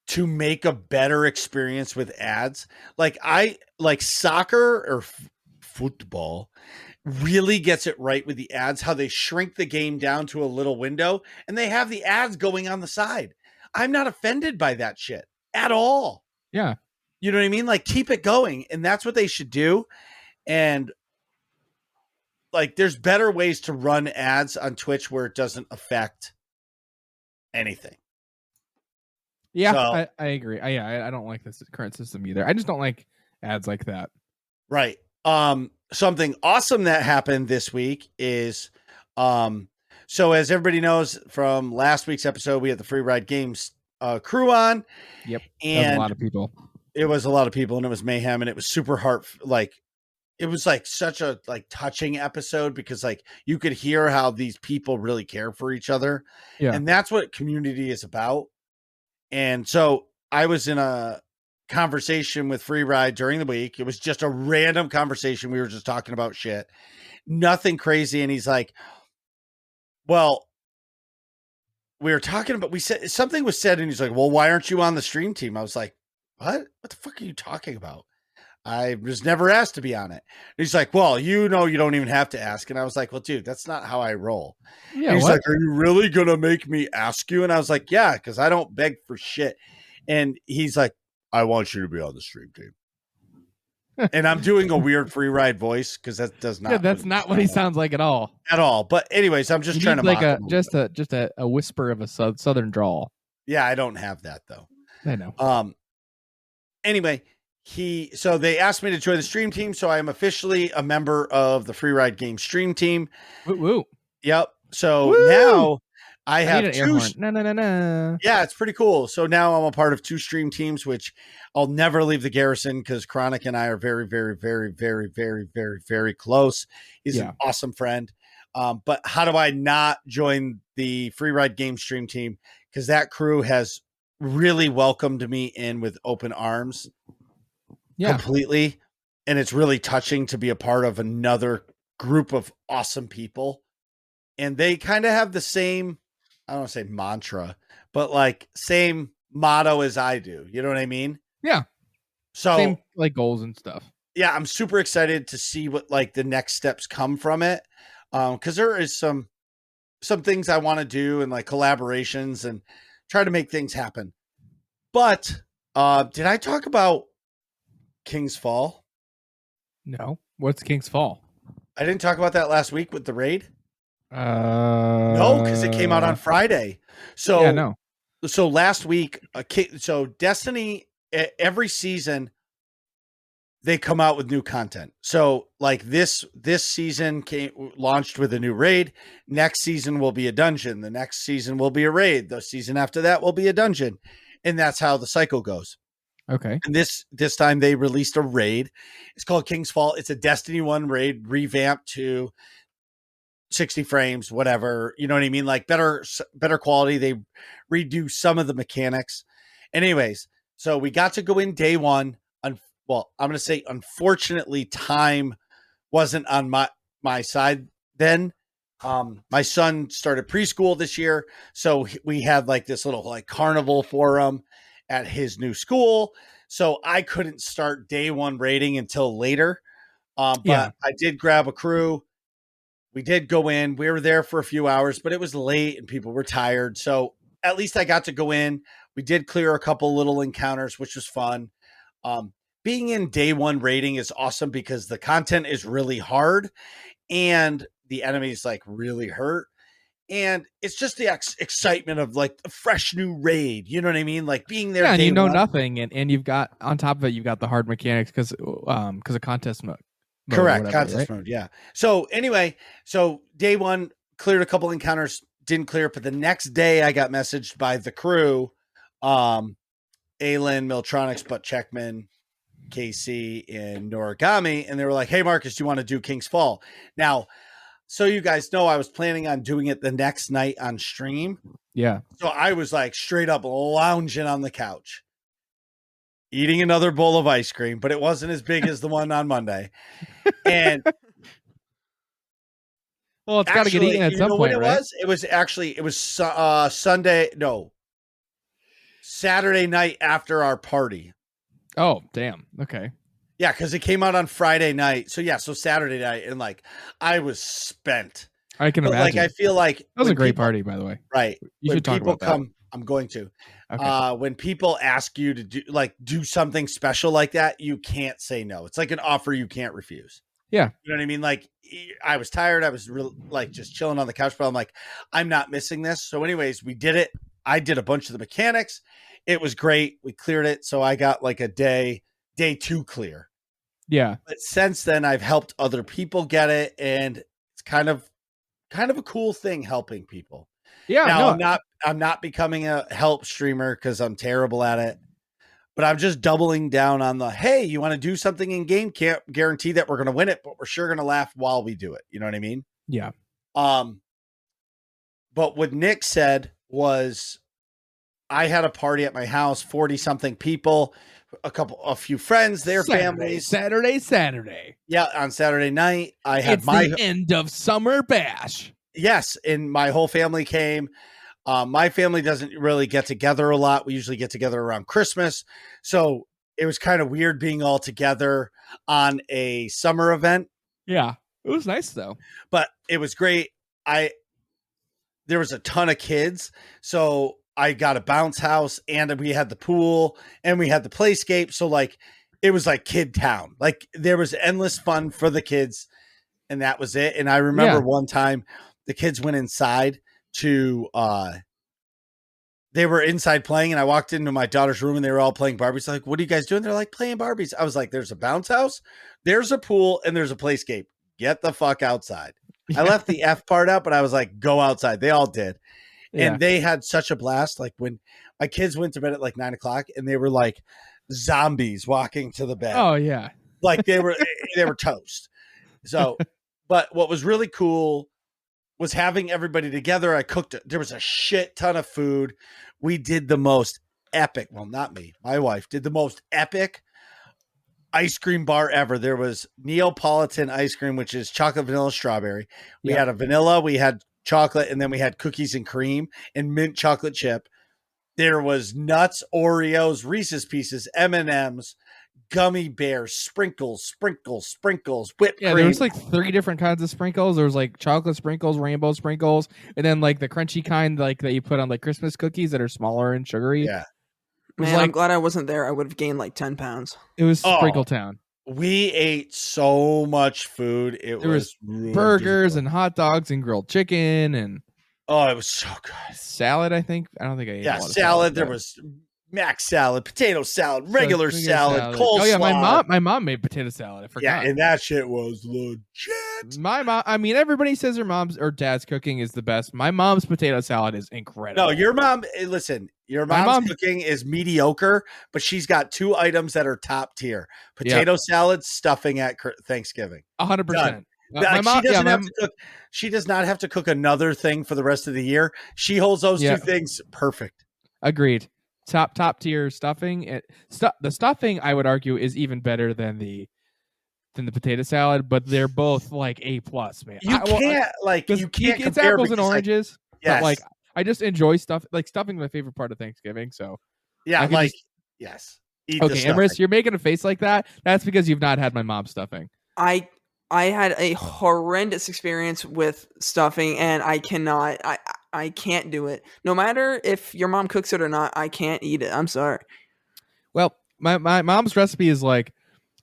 to make a better experience with ads. Like soccer or football really gets it right with the ads, how they shrink the game down to a little window and they have the ads going on the side. I'm not offended by that shit at all. Yeah. You know what I mean? Like, keep it going. And that's what they should do. And like, there's better ways to run ads on Twitch where it doesn't affect anything. Yeah, So, I agree. I don't like this current system either. I just don't like ads like that. right. Something awesome that happened this week is, so as everybody knows from last week's episode, we had the Free Ride Games crew on. Yep. And that was a lot of people. It was a lot of people, and it was mayhem, and it was super it was like such a like touching episode because like you could hear how these people really care for each other. Yeah. And that's what community is about. And so I was in a conversation with Free Ride during the week. It was just a random conversation. We were just talking about shit, nothing crazy. And he's like, well, we were talking about, we said something was said, and he's like, well, why aren't you on the stream team? I was like, what the fuck are you talking about? I was never asked to be on it. And he's like, well, you don't even have to ask. And I was like, well, dude, that's not how I roll. Yeah. And he's like, are you really going to make me ask you? And I was like, yeah, because I don't beg for shit. And he's like, I want you to be on the stream team. And I'm doing a weird Free Ride voice because that does not. Yeah, that's not what he sounds like at all. At all. But anyways, I'm just trying to like mock just a whisper of a southern drawl. Yeah, I don't have that though. I know. Anyway, so they asked me to join the stream team, so I am officially a member of the Free Ride Game stream team. Woo woo. Yep. So Woo! now I have need an two. No. Yeah, it's pretty cool. So now I'm a part of two stream teams, which I'll never leave the garrison because Chronic and I are very, very, very, very, very, very, very close. He's an awesome friend. But how do I not join the Free Ride Game stream team? Because that crew has really welcomed me in with open arms. Yeah. Completely. And it's really touching to be a part of another group of awesome people. And they kind of have the same, I don't want to say mantra, but like same motto as I do. You know what I mean? Yeah. So same like goals and stuff. Yeah. I'm super excited to see what like the next steps come from it. Cause there is some things I want to do and like collaborations and try to make things happen. But did I talk about King's Fall? No. What's King's Fall? I didn't talk about that last week with the raid. No, because it came out on Friday. So yeah, no. So last week, so Destiny, every season they come out with new content. So like this season launched with a new raid. Next season will be a dungeon. The next season will be a raid. The season after that will be a dungeon, and that's how the cycle goes. Okay. And this time they released a raid. It's called King's Fall. It's a Destiny 1 raid revamped to 60 frames, whatever. You know what I mean? Like better quality. They redo some of the mechanics. Anyways, so we got to go in day one. Well, I'm going to say, unfortunately, time wasn't on my side then. My son started preschool this year. So we had like this little like carnival for him at his new school. So I couldn't start day one raiding until later. But I did grab a crew. We did go in. We were there for a few hours, but it was late and people were tired. So at least I got to go in. We did clear a couple little encounters, which was fun. Being in day one raiding is awesome because the content is really hard and the enemies like really hurt. And it's just the excitement of like a fresh new raid. You know what I mean? Like being there. Yeah, and you know nothing. And you've got, on top of it, you've got the hard mechanics because of contest mode. Correct. Whatever, contest mode. Yeah. So anyway, so day one cleared a couple encounters, didn't clear, but the next day I got messaged by the crew, Aylin, Miltronics, Butt Checkman, KC, and Noragami. And they were like, hey, Marcus, do you want to do King's Fall? Now, so you guys know I was planning on doing it the next night on stream. Yeah. So I was like straight up lounging on the couch, eating another bowl of ice cream, but it wasn't as big as the one on Monday. And Well, it's got to get eaten at some point, right? It was Sunday, no, Saturday night after our party. Oh, damn. Okay. Yeah, because it came out on Friday night. So yeah, so Saturday night, and like I was spent. I can imagine. Like I feel like that was a great party, by the way. Right. You should talk about that. I'm going to. Okay. When people ask you to do something special like that, you can't say no. It's like an offer you can't refuse. Yeah. You know what I mean? Like I was tired. I was like just chilling on the couch, but I'm like, I'm not missing this. So anyways, we did it. I did a bunch of the mechanics. It was great. We cleared it. So I got like a day 2 clear. Yeah. But since then I've helped other people get it. And it's kind of a cool thing helping people. Yeah. Now, I'm not becoming a help streamer because I'm terrible at it. But I'm just doubling down on the, hey, you want to do something in game? Can't guarantee that we're going to win it, but we're sure going to laugh while we do it. You know what I mean? Yeah. But what Nick said was, I had a party at my house, 40 something people, a few friends, their families. Saturday. Yeah. On Saturday night, I had the end of summer bash. Yes. And my whole family came. My family doesn't really get together a lot. We usually get together around Christmas. So it was kind of weird being all together on a summer event. Yeah. It was nice though. But it was great. There was a ton of kids. So I got a bounce house and we had the pool and we had the playscape. So like, it was like kid town. Like there was endless fun for the kids and that was it. And I remember one time the kids went inside to they were inside playing and I walked into my daughter's room and they were all playing Barbies. Like, what are you guys doing? They're like playing Barbies. I was like, there's a bounce house, there's a pool, and there's a playscape. Get the fuck outside. I left the F part out, but I was like, go outside. They all did. And they had such a blast. Like when my kids went to bed at like 9:00 and they were like zombies walking to the bed. Oh yeah. Like they were toast. So, but what was really cool was having everybody together. I cooked it. There was a shit ton of food. We did the most epic. Well, not me. My wife did the most epic ice cream bar ever. There was Neapolitan ice cream, which is chocolate, vanilla, strawberry. We had a vanilla, we had chocolate, and then we had cookies and cream and mint chocolate chip. There was nuts, Oreos, Reese's Pieces, M&Ms, gummy bears, sprinkles, whipped cream. There was like 3 different kinds of sprinkles. There was like chocolate sprinkles, rainbow sprinkles, and then like the crunchy kind like that you put on like Christmas cookies that are smaller and sugary. Yeah. Man, I'm glad I wasn't there. I would have gained like 10 pounds. It was Sprinkle Town. We ate so much food. There was burgers and hot dogs and grilled chicken and it was so good. Salad, I think. I don't think I ate a lot of salad. There was mac salad, potato salad, regular salad, coleslaw. Oh yeah, my mom made potato salad. I forgot. Yeah, and that shit was legit. My mom, I mean, everybody says their mom's or dad's cooking is the best. My mom's potato salad is incredible. No, your mom, listen, your mom's cooking is mediocre, but she's got 2 items that are top tier: potato salad, stuffing at Thanksgiving. 100%. My mom, she does not have to cook another thing for the rest of the year. She holds those 2 things perfect. Agreed. Top tier stuffing. The stuffing, I would argue, is even better than the potato salad, but they're both like A+, man. You can't it's compare apples and oranges. Yes. But like I just enjoy stuff. Like stuffing, my favorite part of Thanksgiving. So yeah, yes. Okay, Emrys, you're making a face like that. That's because you've not had my mom's stuffing. I had a horrendous experience with stuffing, and I can't do it. No matter if your mom cooks it or not, I can't eat it. I'm sorry. Well, my mom's recipe is like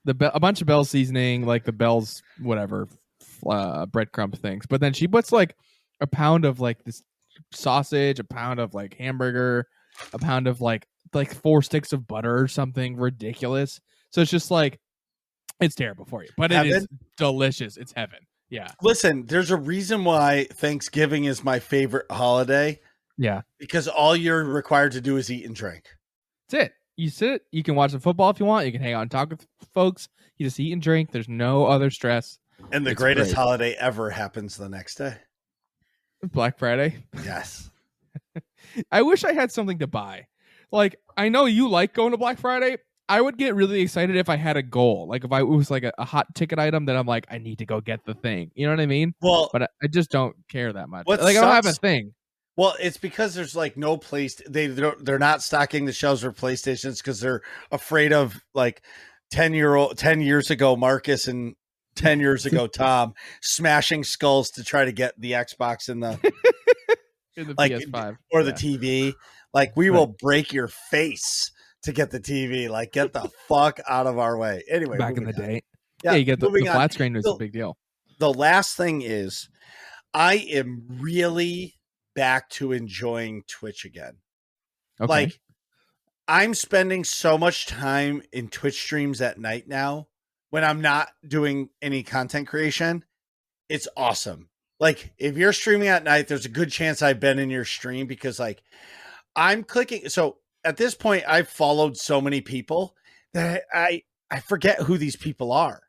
a bunch of Bell's seasoning, like the Bell's whatever breadcrumb things. But then she puts like a pound of like this sausage, a pound of like hamburger, a pound of like 4 sticks of butter or something ridiculous. So it's just like, it's terrible for you, but it is delicious. It's heaven. Yeah. Listen, there's a reason why Thanksgiving is my favorite holiday. Yeah. Because all you're required to do is eat and drink. That's it. You sit, you can watch the football if you want. You can hang out and talk with folks. You just eat and drink. There's no other stress. And the greatest holiday ever happens the next day. Black Friday. Yes. I wish I had something to buy. Like, I know you like going to Black Friday. I would get really excited if I had a goal. Like if it was like a hot ticket item that I'm like, I need to go get the thing. You know what I mean? Well, But I just don't care that much. what Like I don't have a sucks- thing. Well, it's because there's like no place. They're not stocking the shelves for PlayStations because they're afraid of like 10 years ago Marcus and 10 years ago Tom smashing skulls to try to get the Xbox in the In the like PS5 or the TV. Like we will break your face to get the TV. Like get the fuck out of our way. Anyway, back in the moving on. day. Yeah, you get the moving on. flat screen was a big deal. The last thing is I am really back to enjoying Twitch again. Okay. Like I'm spending so much time in Twitch streams at night now when I'm not doing any content creation. It's awesome. Like if you're streaming at night, there's a good chance I've been in your stream because like I'm clicking. So at this point, I've followed so many people that I forget who these people are.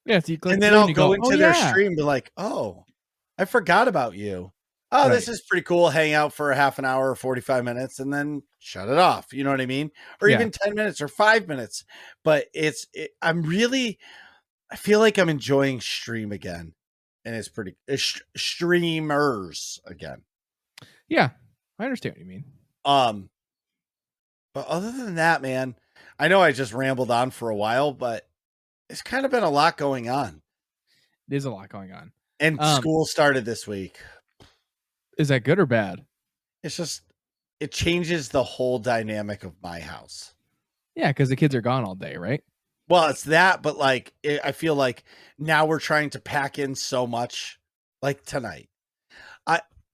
Yeah, so you click And then through I'll you go into their yeah. stream and be like, oh, I forgot about you. Oh, Right. this is pretty cool. Hang out for a half an hour or 45 minutes and then shut it off. You know what I mean? Or Yeah. even 10 minutes or 5 minutes. But I feel like I'm enjoying stream again. And it's pretty streamers again. Yeah, I understand what you mean. But other than that, man, I know I just rambled on for a while, but it's kind of been a lot going on. There's a lot going on. And school started this week. Is that good or bad? It's just, it changes the whole dynamic of my house. Yeah, because the kids are gone all day, right? Well, it's that, but like, I feel like now we're trying to pack in so much. Like tonight,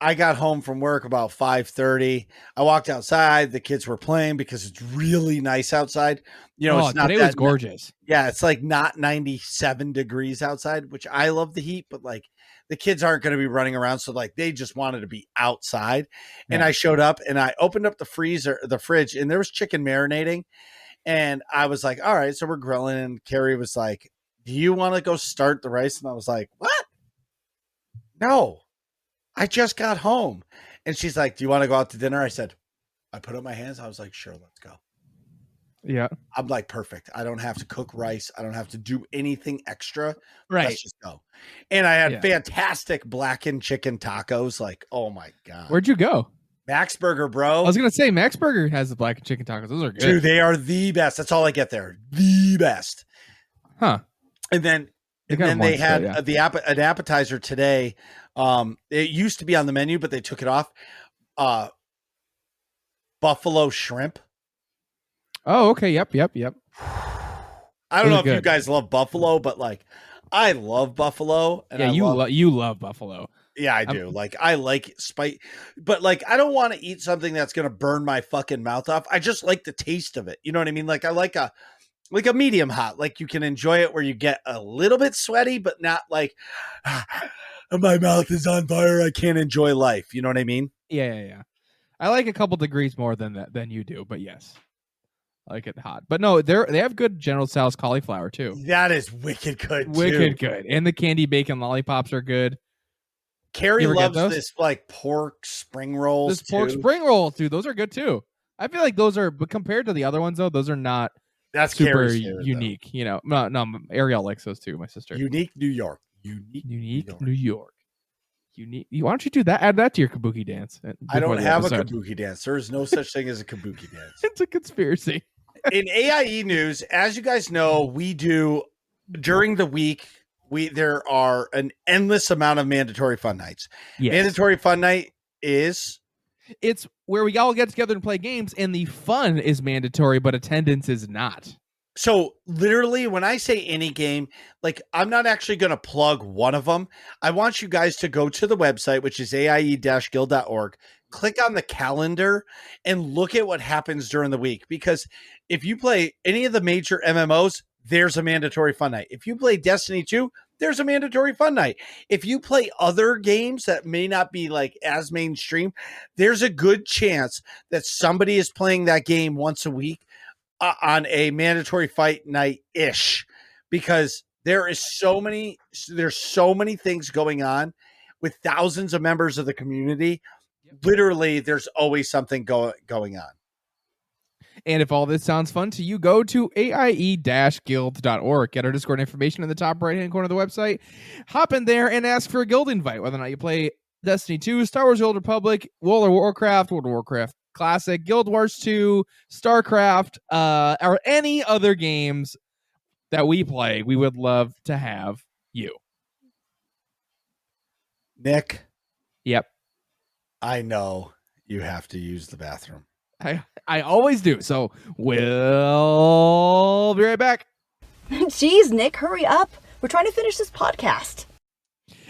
I got home from work about 5:30. I walked outside. The kids were playing because it's really nice outside. You know, it's not today was gorgeous. Yeah, it's like not 97 degrees outside, which I love the heat, but like the kids aren't going to be running around. So like they just wanted to be outside. And Yeah. I showed up and I opened up the fridge, and there was chicken marinating. And I was like, all right, so we're grilling. And Carrie was like, do you want to go start the rice? And I was like, what? No, I just got home. And she's like, do you want to go out to dinner? I said, I put up my hands. I was like, sure, let's go. Yeah. I'm like, perfect. I don't have to cook rice. I don't have to do anything extra. Right. Let's just go. And I had fantastic blackened chicken tacos. Like, oh my God. Where'd you go? Max Burger, bro. I was going to say Max Burger has the black chicken tacos. Those are good. Dude, they are the best. That's all I get there. The best. Huh. And then they had an appetizer today. It used to be on the menu, but they took it off. Buffalo shrimp. Oh, okay. Yep. I don't know if you guys love buffalo, but like I love buffalo. And yeah, you love buffalo. Yeah, I do. Like I like spice, but like I don't want to eat something that's gonna burn my fucking mouth off. I just like the taste of it. You know what I mean? Like I like a medium hot. Like you can enjoy it where you get a little bit sweaty, but not like my mouth is on fire. I can't enjoy life. You know what I mean? Yeah. I like a couple degrees more than you do, but yes. I like it hot. But no, they have good General Tso's cauliflower too. That is wicked good. Wicked good. And the candy bacon lollipops are good. Carrie loves this like pork spring rolls. Pork spring rolls, dude. Those are good too. I feel like those are, but compared to the other ones though, those are not super Carrie's favorite, unique. Though. You know, no, Ariel likes those too. My sister. Unique New York. Unique New York. Unique. Why don't you do that? Add that to your kabuki dance. I don't have a kabuki dance. There is no such thing as a kabuki dance. It's a conspiracy. In AIE news, as you guys know, we do during the week. There are an endless amount of mandatory fun nights. Yes. Mandatory fun night it's where we all get together and play games, and the fun is mandatory, but attendance is not. So literally when I say any game, like I'm not actually going to plug one of them. I want you guys to go to the website, which is aie-guild.org, click on the calendar and look at what happens during the week. Because if you play any of the major MMOs, there's a mandatory fun night. If you play Destiny 2, there's a mandatory fun night. If you play other games that may not be like as mainstream, there's a good chance that somebody is playing that game once a week on a mandatory fight night ish, because there's so many things going on with thousands of members of the community. Literally, there's always something going on. And if all this sounds fun to you, go to aie-guild.org. Get our Discord information in the top right-hand corner of the website. Hop in there and ask for a guild invite, whether or not you play Destiny 2, Star Wars: The Old Republic, World of Warcraft Classic, Guild Wars 2, StarCraft, or any other games that we play. We would love to have you. Nick. Yep. I know you have to use the bathroom. I always do. So we'll be right back. Jeez, Nick, hurry up. We're trying to finish this podcast.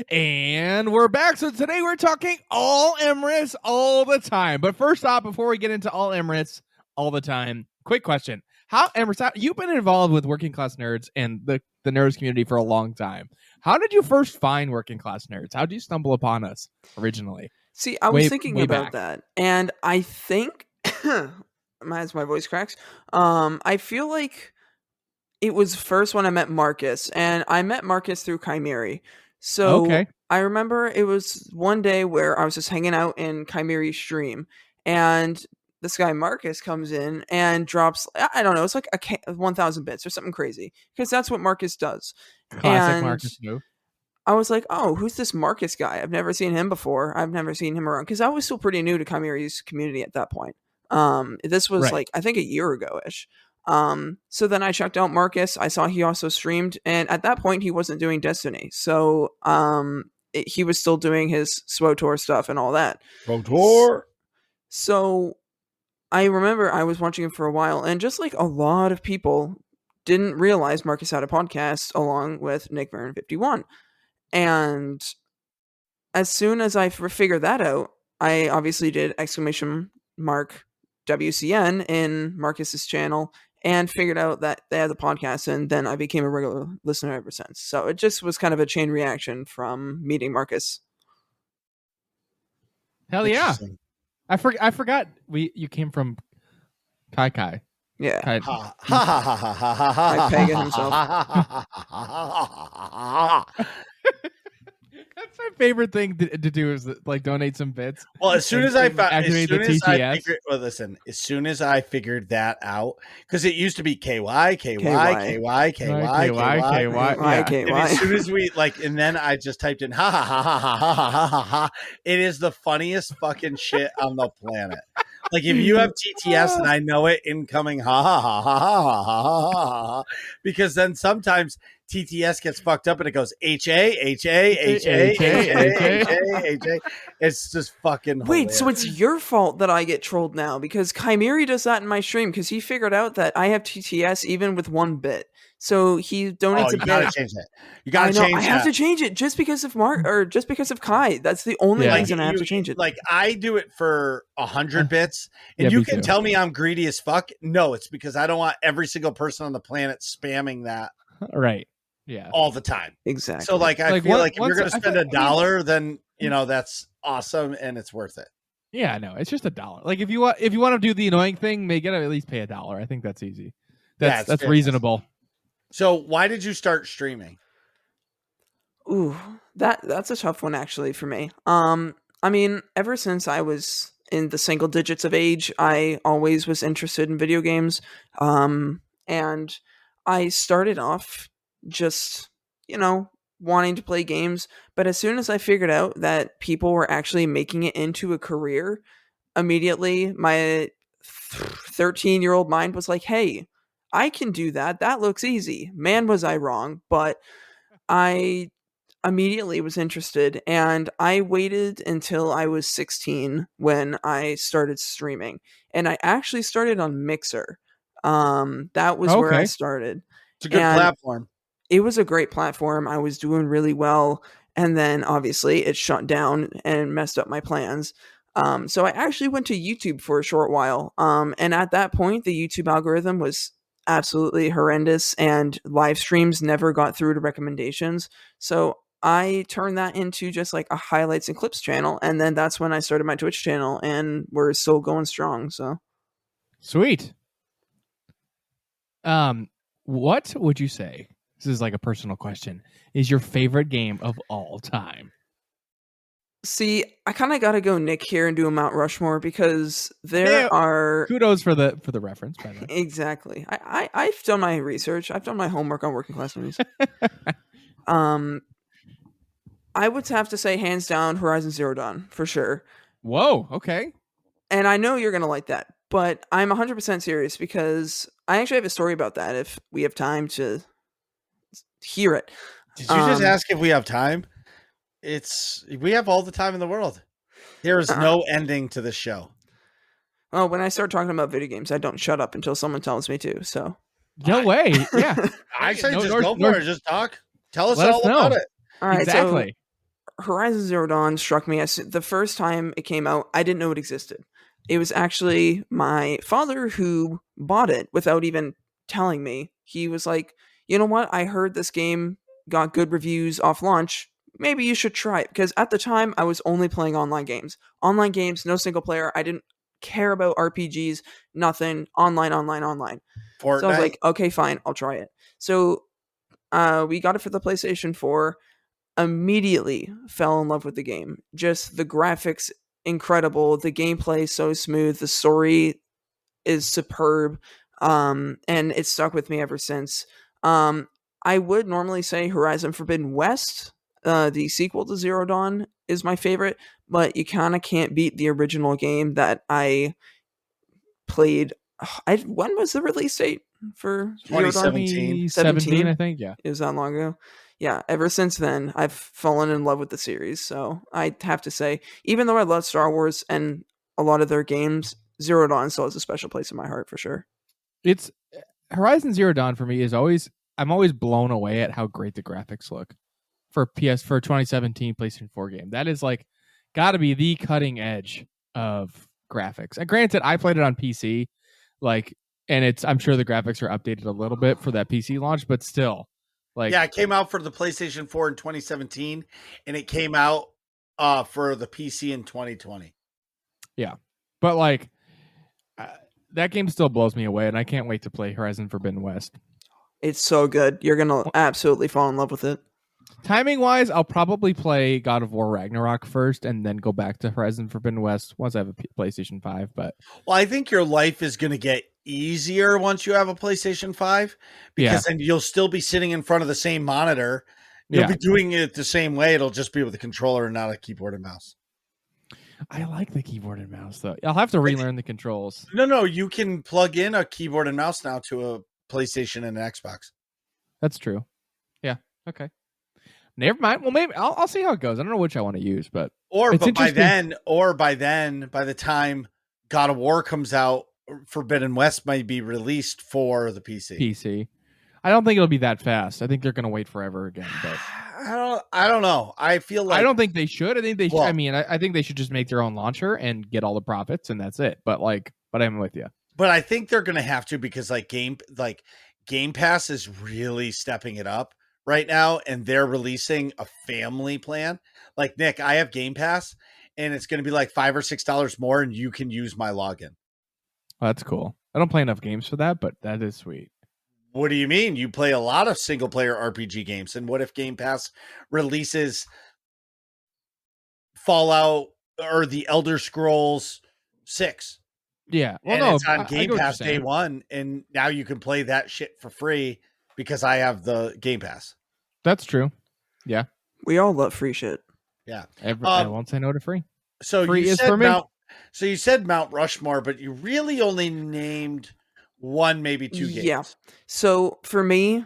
And we're back. So today we're talking all Emrys all the time. But first off, before we get into all Emrys all the time, quick question. Emrys, you've been involved with Working Class Nerds and the nerds community for a long time. How did you first find Working Class Nerds? How did you stumble upon us originally? See, I was thinking about that, and I think as my voice cracks, I feel like it was first when I met Marcus, and I met Marcus through Chimeri. So okay. I remember it was one day where I was just hanging out in Chimeri's stream, and this guy Marcus comes in and drops, I don't know, it's like 1,000 bits or something crazy, because that's what Marcus does. Classic Marcus move. I was like, oh, who's this Marcus guy? I've never seen him before. I've never seen him around, because I was still pretty new to Chimeri's community at that point. This was like, I think a year ago-ish. So then I checked out Marcus. I saw he also streamed, and at that point he wasn't doing Destiny. So he was still doing his SWOTOR stuff and all that. SWOTOR. So I remember I was watching him for a while, and just like a lot of people didn't realize Marcus had a podcast along with Nick Baron 51. And as soon as I figured that out, I obviously did !WCN in Marcus's channel and figured out that they had the podcast, and then I became a regular listener ever since. So it just was kind of a chain reaction from meeting Marcus. Hell yeah. I forgot you came from Kai. Yeah. Kai. Like Pagan himself. That's my favorite thing to do is like donate some bits. Well, as soon as I figured that out, because it used to be KY. As soon as we and then I just typed in ha ha ha ha ha ha ha ha ha. It is the funniest fucking shit on the planet. Like if you have TTS and I know it, incoming ha ha ha ha ha ha ha ha, because then sometimes TTS gets fucked up and it goes HA. It's just fucking hilarious. Wait, so it's your fault that I get trolled now, because Chimeri does that in my stream, because he figured out that I have TTS even with 1 bit. So he donates a bit. You gotta change that. You gotta change that. I have to change it just because of just because of Kai. That's the only reason I have to change it. Like I do it for 100 bits, and you can tell me I'm greedy as fuck. No, it's because I don't want every single person on the planet spamming that. Right. Yeah. All the time. Exactly. So like I feel like if you're gonna spend $1, then that's awesome and it's worth it. Yeah, no, it's just $1. Like if you want to do the annoying thing, you gotta at least pay $1. I think that's easy. That's reasonable. So why did you start streaming? Ooh, that's a tough one actually for me. I mean, ever since I was in the single digits of age, I always was interested in video games. And I started off just, wanting to play games. But as soon as I figured out that people were actually making it into a career, immediately my 13-year-old mind was like, hey, I can do that. That looks easy. Man, was I wrong. But I immediately was interested, and I waited until I was 16 when I started streaming. And I actually started on Mixer. That was where I started. It's a good platform. It was a great platform. I was doing really well. And then obviously it shut down and messed up my plans. So I actually went to YouTube for a short while. And at that point, the YouTube algorithm was absolutely horrendous, and live streams never got through to recommendations. So I turned that into just like a highlights and clips channel. And then that's when I started my Twitch channel, and we're still going strong. So sweet. What would you say? This is like a personal question. Is your favorite game of all time? See, I kind of got to go Nick here and do a Mount Rushmore because there Yeah. are Kudos for the reference, by the way. exactly. I've done my research. I've done my homework on working class movies. I would have to say hands down Horizon Zero Dawn for sure. Whoa. Okay. And I know you're going to like that, but I'm 100% serious because I actually have a story about that if we have time to hear it. Did you just ask if we have time? We have all the time in the world. There is no ending to this show. Oh, when I start talking about video games, I don't shut up until someone tells me to. So No way. Yeah. I say No, just North- go for North- it. Just talk. Tell us Let us all about know. it. all right, Exactly. so Horizon Zero Dawn struck me as the first time it came out. I didn't know it existed. It was actually my father who bought it without even telling me. He was like, "You know what? I heard this game got good reviews off launch. Maybe you should try it." Because at the time, I was only playing online games. Online games, no single player. I didn't care about RPGs, nothing. Online. Fortnite. So I was like, okay, fine, I'll try it. So we got it for the PlayStation 4. Immediately fell in love with the game. Just the graphics, incredible. The gameplay so smooth. The story is superb. And it's stuck with me ever since. I would normally say Horizon Forbidden West, the sequel to Zero Dawn, is my favorite, but you kind of can't beat the original game that I played. When was the release date for Zero Dawn? 2017. 17, I think. Yeah. It was that long ago. Yeah, ever since then, I've fallen in love with the series. So I have to say, even though I love Star Wars and a lot of their games, Zero Dawn still has a special place in my heart for sure. It's Horizon Zero Dawn for me is always I'm always blown away at how great the graphics look for a 2017 PlayStation 4 game. That is like got to be the cutting edge of graphics. And granted, I played it on PC, and I'm sure the graphics are updated a little bit for that PC launch, but still, it came out for the PlayStation 4 in 2017, and it came out for the PC in 2020. Yeah, but that game still blows me away, and I can't wait to play Horizon Forbidden West. It's so good. You're going to absolutely fall in love with it. Timing wise, I'll probably play God of War Ragnarok first and then go back to Horizon Forbidden West once I have a PlayStation 5. But I think your life is going to get easier once you have a PlayStation 5 because then you'll still be sitting in front of the same monitor. You'll be doing it the same way. It'll just be with a controller and not a keyboard and mouse. I like the keyboard and mouse, though. I'll have to relearn the controls. No, you can plug in a keyboard and mouse now to a PlayStation and an Xbox. That's true. Yeah. Okay. Never mind. Well, maybe I'll see how it goes. I don't know which I want to use, but by the time God of War comes out, Forbidden West might be released for the PC. I don't think it'll be that fast. I think they're going to wait forever again. But I don't know. I feel like I don't think they should. I think they should. I mean, I think they should just make their own launcher and get all the profits, and that's it. But I'm with you. But I think they're going to have to because Game Pass is really stepping it up right now, and they're releasing a family plan. Like Nick, I have Game Pass, and it's going to be like $5 or $6 more, and you can use my login. Oh, that's cool. I don't play enough games for that, but that is sweet. What do you mean? You play a lot of single player RPG games, and what if Game Pass releases Fallout or the Elder Scrolls 6? Yeah, well, it's on Game Pass day one, and now you can play that shit for free because I have the Game Pass. That's true. Yeah, we all love free shit. Yeah, I won't say no to free. So free you is said for me. So you said Mount Rushmore, but you really only named one, maybe two games. Yeah. So for me,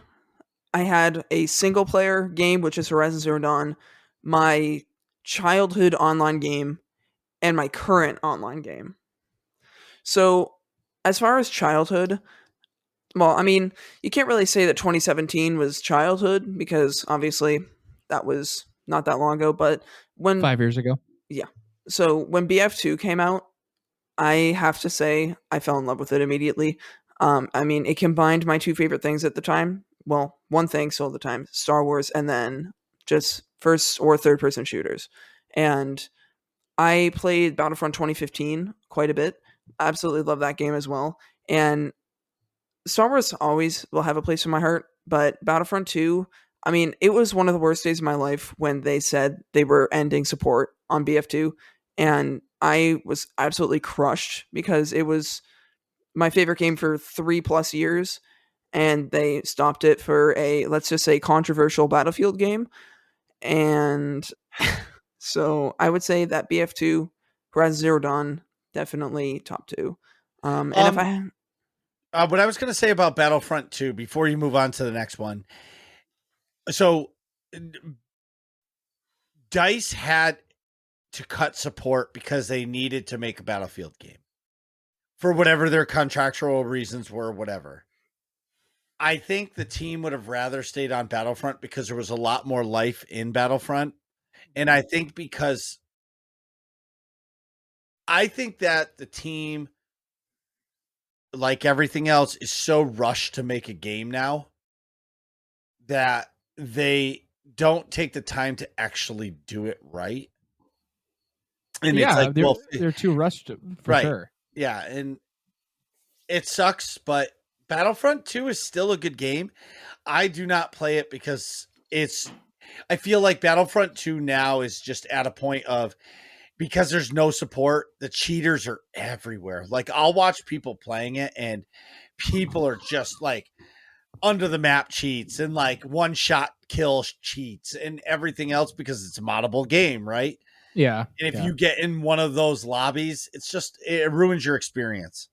I had a single player game, which is Horizon Zero Dawn, my childhood online game, and my current online game. So as far as childhood, well, I mean, you can't really say that 2017 was childhood because obviously that was not that long ago, but when 5 years ago. Yeah. So when BF2 came out, I have to say I fell in love with it immediately. I mean, it combined my two favorite things at the time. Well, one thing still at the time, Star Wars, and then just first or third person shooters. And I played Battlefront 2015 quite a bit. Absolutely love that game as well. And Star Wars always will have a place in my heart, but Battlefront 2, I mean, it was one of the worst days of my life when they said they were ending support on BF2, and I was absolutely crushed because it was my favorite game for 3+ years, and they stopped it for a, let's just say, controversial Battlefield game. And so I would say that BF2, Horizon Zero Dawn, definitely top two. And if What I was going to say about Battlefront 2 before you move on to the next one. So DICE had to cut support because they needed to make a Battlefield game for whatever their contractual reasons were, whatever. I think the team would have rather stayed on Battlefront because there was a lot more life in Battlefront. And I think that the team, like everything else, is so rushed to make a game now that they don't take the time to actually do it right. And yeah, it's like, they're too rushed for right. sure. Yeah, and it sucks, but Battlefront 2 is still a good game. I do not play it because I feel like Battlefront 2 now is just at a point of, because there's no support, the cheaters are everywhere. Like, I'll watch people playing it and people are just like under the map cheats and like one shot kill cheats and everything else because it's a moddable game, right? Yeah. And if you get in one of those lobbies, it ruins your experience.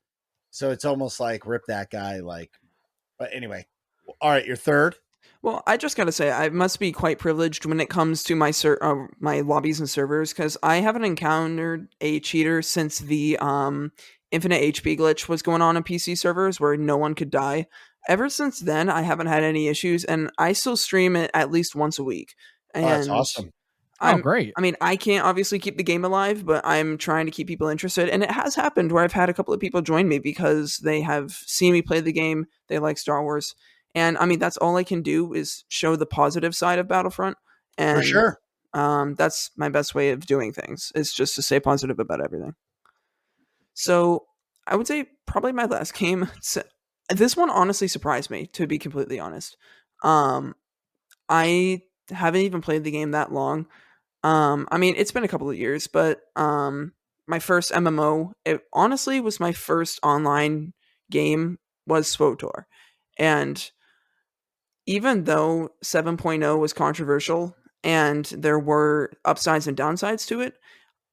So it's almost like rip that guy. But anyway, all right, your third. Well, I just gotta say, I must be quite privileged when it comes to my my lobbies and servers, because I haven't encountered a cheater since the infinite HP glitch was going on PC servers where no one could die. Ever since then, I haven't had any issues, and I still stream it at least once a week. And that's awesome. Great. I mean, I can't obviously keep the game alive, but I'm trying to keep people interested. And it has happened where I've had a couple of people join me because they have seen me play the game. They like Star Wars. And I mean, that's all I can do is show the positive side of Battlefront. And For sure. that's my best way of doing things, is just to stay positive about everything. So I would say probably my last game. This one honestly surprised me, to be completely honest. I haven't even played the game that long. I mean, it's been a couple of years, but my first MMO, it honestly was my first online game, was SWTOR. And even though 7.0 was controversial and there were upsides and downsides to it,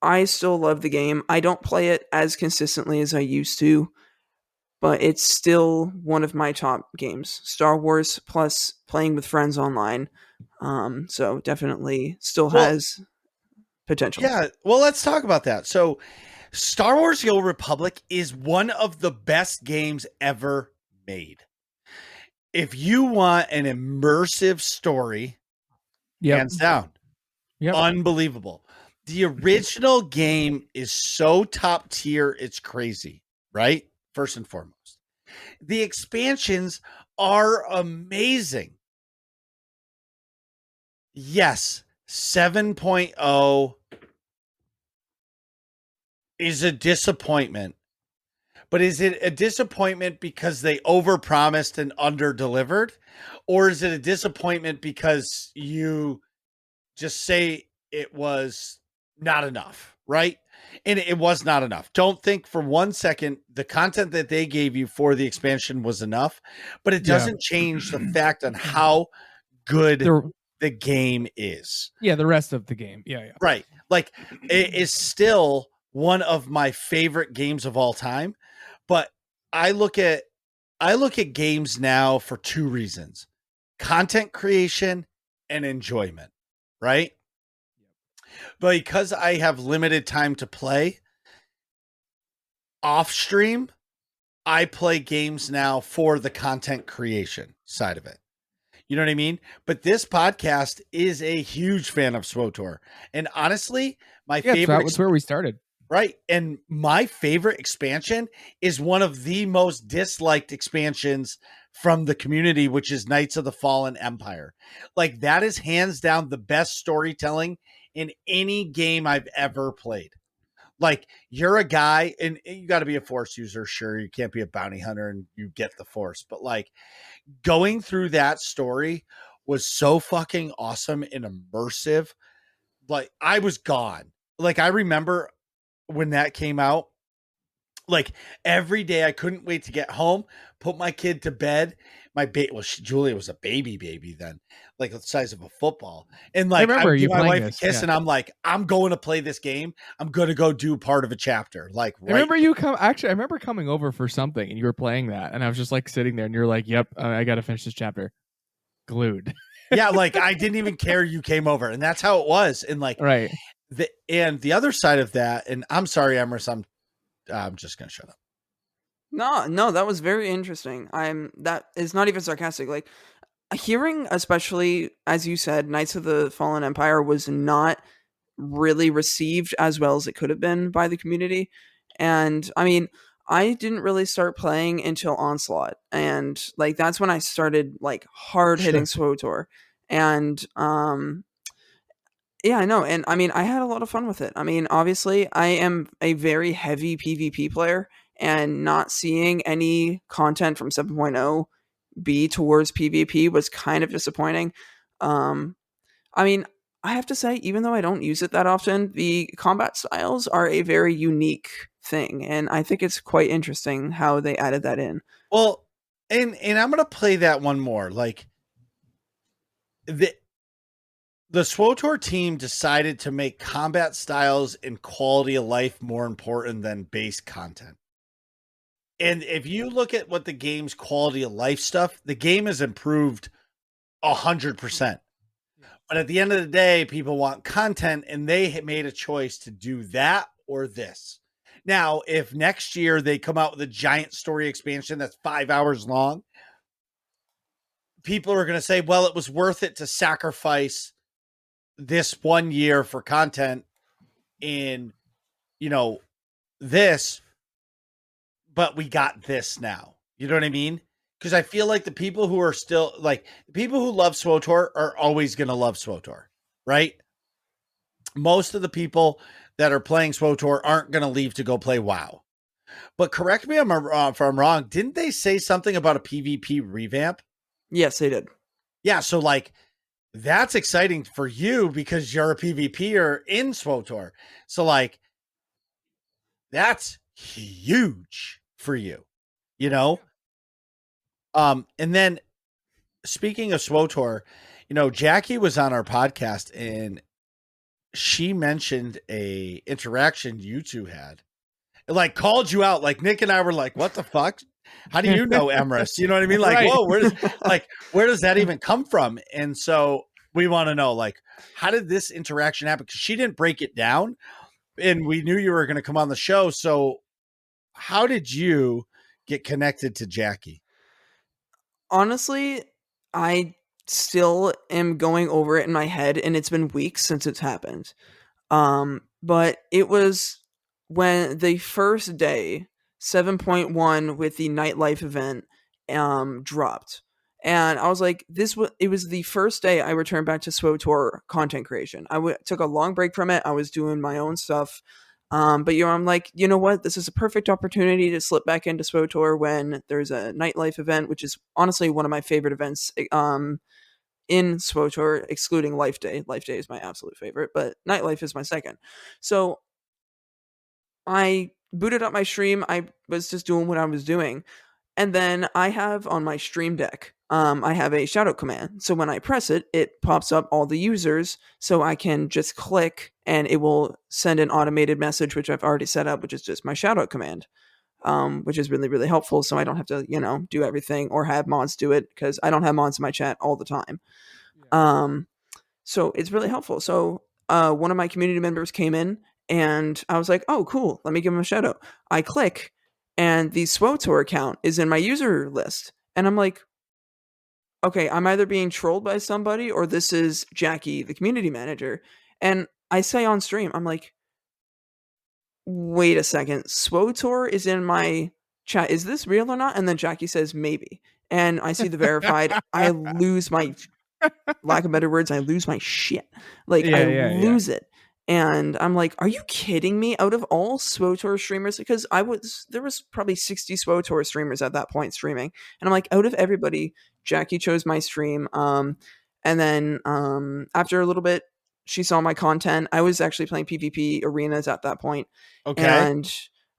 I still love the game. I don't play it as consistently as I used to, but it's still one of my top games. Star Wars plus playing with friends online. So definitely still has potential. Yeah, well, let's talk about that. So Star Wars The Old Republic is one of the best games ever made. If you want an immersive story, hands down, unbelievable. The original game is so top tier, it's crazy, right? First and foremost. The expansions are amazing. Yes, 7.0 is a disappointment. But is it a disappointment because they overpromised and underdelivered? Or is it a disappointment because you just say it was not enough, right? And it was not enough. Don't think for 1 second the content that they gave you for the expansion was enough, but it doesn't change the fact on how good the game is. Yeah, the rest of the game. Yeah. Right. Like, it is still one of my favorite games of all time. But I look at games now for two reasons: content creation and enjoyment, right? But because I have limited time to play off stream, I play games now for the content creation side of it. You know what I mean? But this podcast is a huge fan of SWTOR. And honestly, my favorite... That's where we started. Right. And my favorite expansion is one of the most disliked expansions from the community, which is Knights of the Fallen Empire. Like, that is hands down the best storytelling in any game I've ever played. Like, you're a guy and you got to be a Force user. Sure. You can't be a bounty hunter and you get the Force, but like, going through that story was so fucking awesome and immersive. Like, I was gone. like I remember when that came out, like every day I couldn't wait to get home, put my kid to bed. Julia was a baby then, like the size of a football. And I like I remember would you give my playing wife a this. kiss Yeah. and I'm like, I'm going to play this game. I'm going to go do part of a chapter. Like, I remember you come. Actually, I remember coming over for something, and you were playing that, and I was just like sitting there, and you're like, "Yep, I got to finish this chapter." Glued. Yeah, like I didn't even care you came over, and that's how it was. And like Right. the other side of that, and I'm sorry, Emrys, I'm just gonna shut up. No, that was very interesting. That is not even sarcastic. Like hearing, especially as you said, Knights of the Fallen Empire was not really received as well as it could have been by the community. And I mean, I didn't really start playing until Onslaught, and like that's when I started like hard hitting SWTOR. And yeah, I know. And I mean, I had a lot of fun with it. I mean, obviously, I am a very heavy PvP player, and not seeing any content from 7.0 be towards PvP was kind of disappointing. Um, I mean, I have to say, even though I don't use it that often, the combat styles are a very unique thing, and I think it's quite interesting how they added that in. Well, and I'm gonna play that one more. Like the SWTOR team decided to make combat styles and quality of life more important than base content. And if you look at what the game's quality of life stuff, the game has improved 100%. But at the end of the day, people want content, and they made a choice to do that or this. Now, if next year they come out with a giant story expansion that's 5 hours long, people are going to say, well, it was worth it to sacrifice this 1 year for content in, this, but we got this now. You know what I mean? Because I feel like the people who are still like the people who love SWTOR are always going to love SWTOR, right? Most of the people that are playing SWTOR aren't going to leave to go play WoW. But correct me if I'm wrong. Didn't they say something about a PvP revamp? Yes, they did. Yeah, so like that's exciting for you because you're a PvPer in SWTOR. So like that's huge for you, and then speaking of SWTOR, Jackie was on our podcast and she mentioned a interaction you two had. It like called you out. Like Nick and I were like, what the fuck? How do you know Emrys? You know what I mean? Like, Right. whoa, where does that even come from? And so we want to know, like, how did this interaction happen? Because she didn't break it down and we knew you were going to come on the show. So how did you get connected to Jackie? Honestly, I still am going over it in my head, and it's been weeks since it's happened. But it was when the first day 7.1 with the nightlife event dropped. And I was like, it was the first day I returned back to SWTOR content creation. Took a long break from it. I was doing my own stuff. But I'm like, you know what? This is a perfect opportunity to slip back into SWTOR when there's a nightlife event, which is honestly one of my favorite events in SWTOR, excluding Life Day. Life Day is my absolute favorite, but nightlife is my second. So I booted up my stream. I was just doing what I was doing. And then I have on my stream deck, I have a shoutout command. So when I press it, it pops up all the users. So I can just click and it will send an automated message, which I've already set up, which is just my shoutout command, which is really, really helpful. So I don't have to, do everything or have mods do it because I don't have mods in my chat all the time. Yeah. So it's really helpful. So one of my community members came in and I was like, oh, cool. Let me give him a shout out. I click and the SWTOR account is in my user list. And I'm like, okay, I'm either being trolled by somebody or this is Jackie, the community manager. And I say on stream, I'm like, wait a second, SWTOR is in my chat. Is this real or not? And then Jackie says, maybe. And I see the verified. I lose my, lack of better words, I lose my shit. Like, I lose it. And I'm like, are you kidding me? Out of all SWTOR streamers, because there was probably 60 SWTOR streamers at that point streaming. And I'm like, out of everybody, Jackie chose my stream. And then after a little bit, she saw my content. I was actually playing PvP arenas at that point. Okay.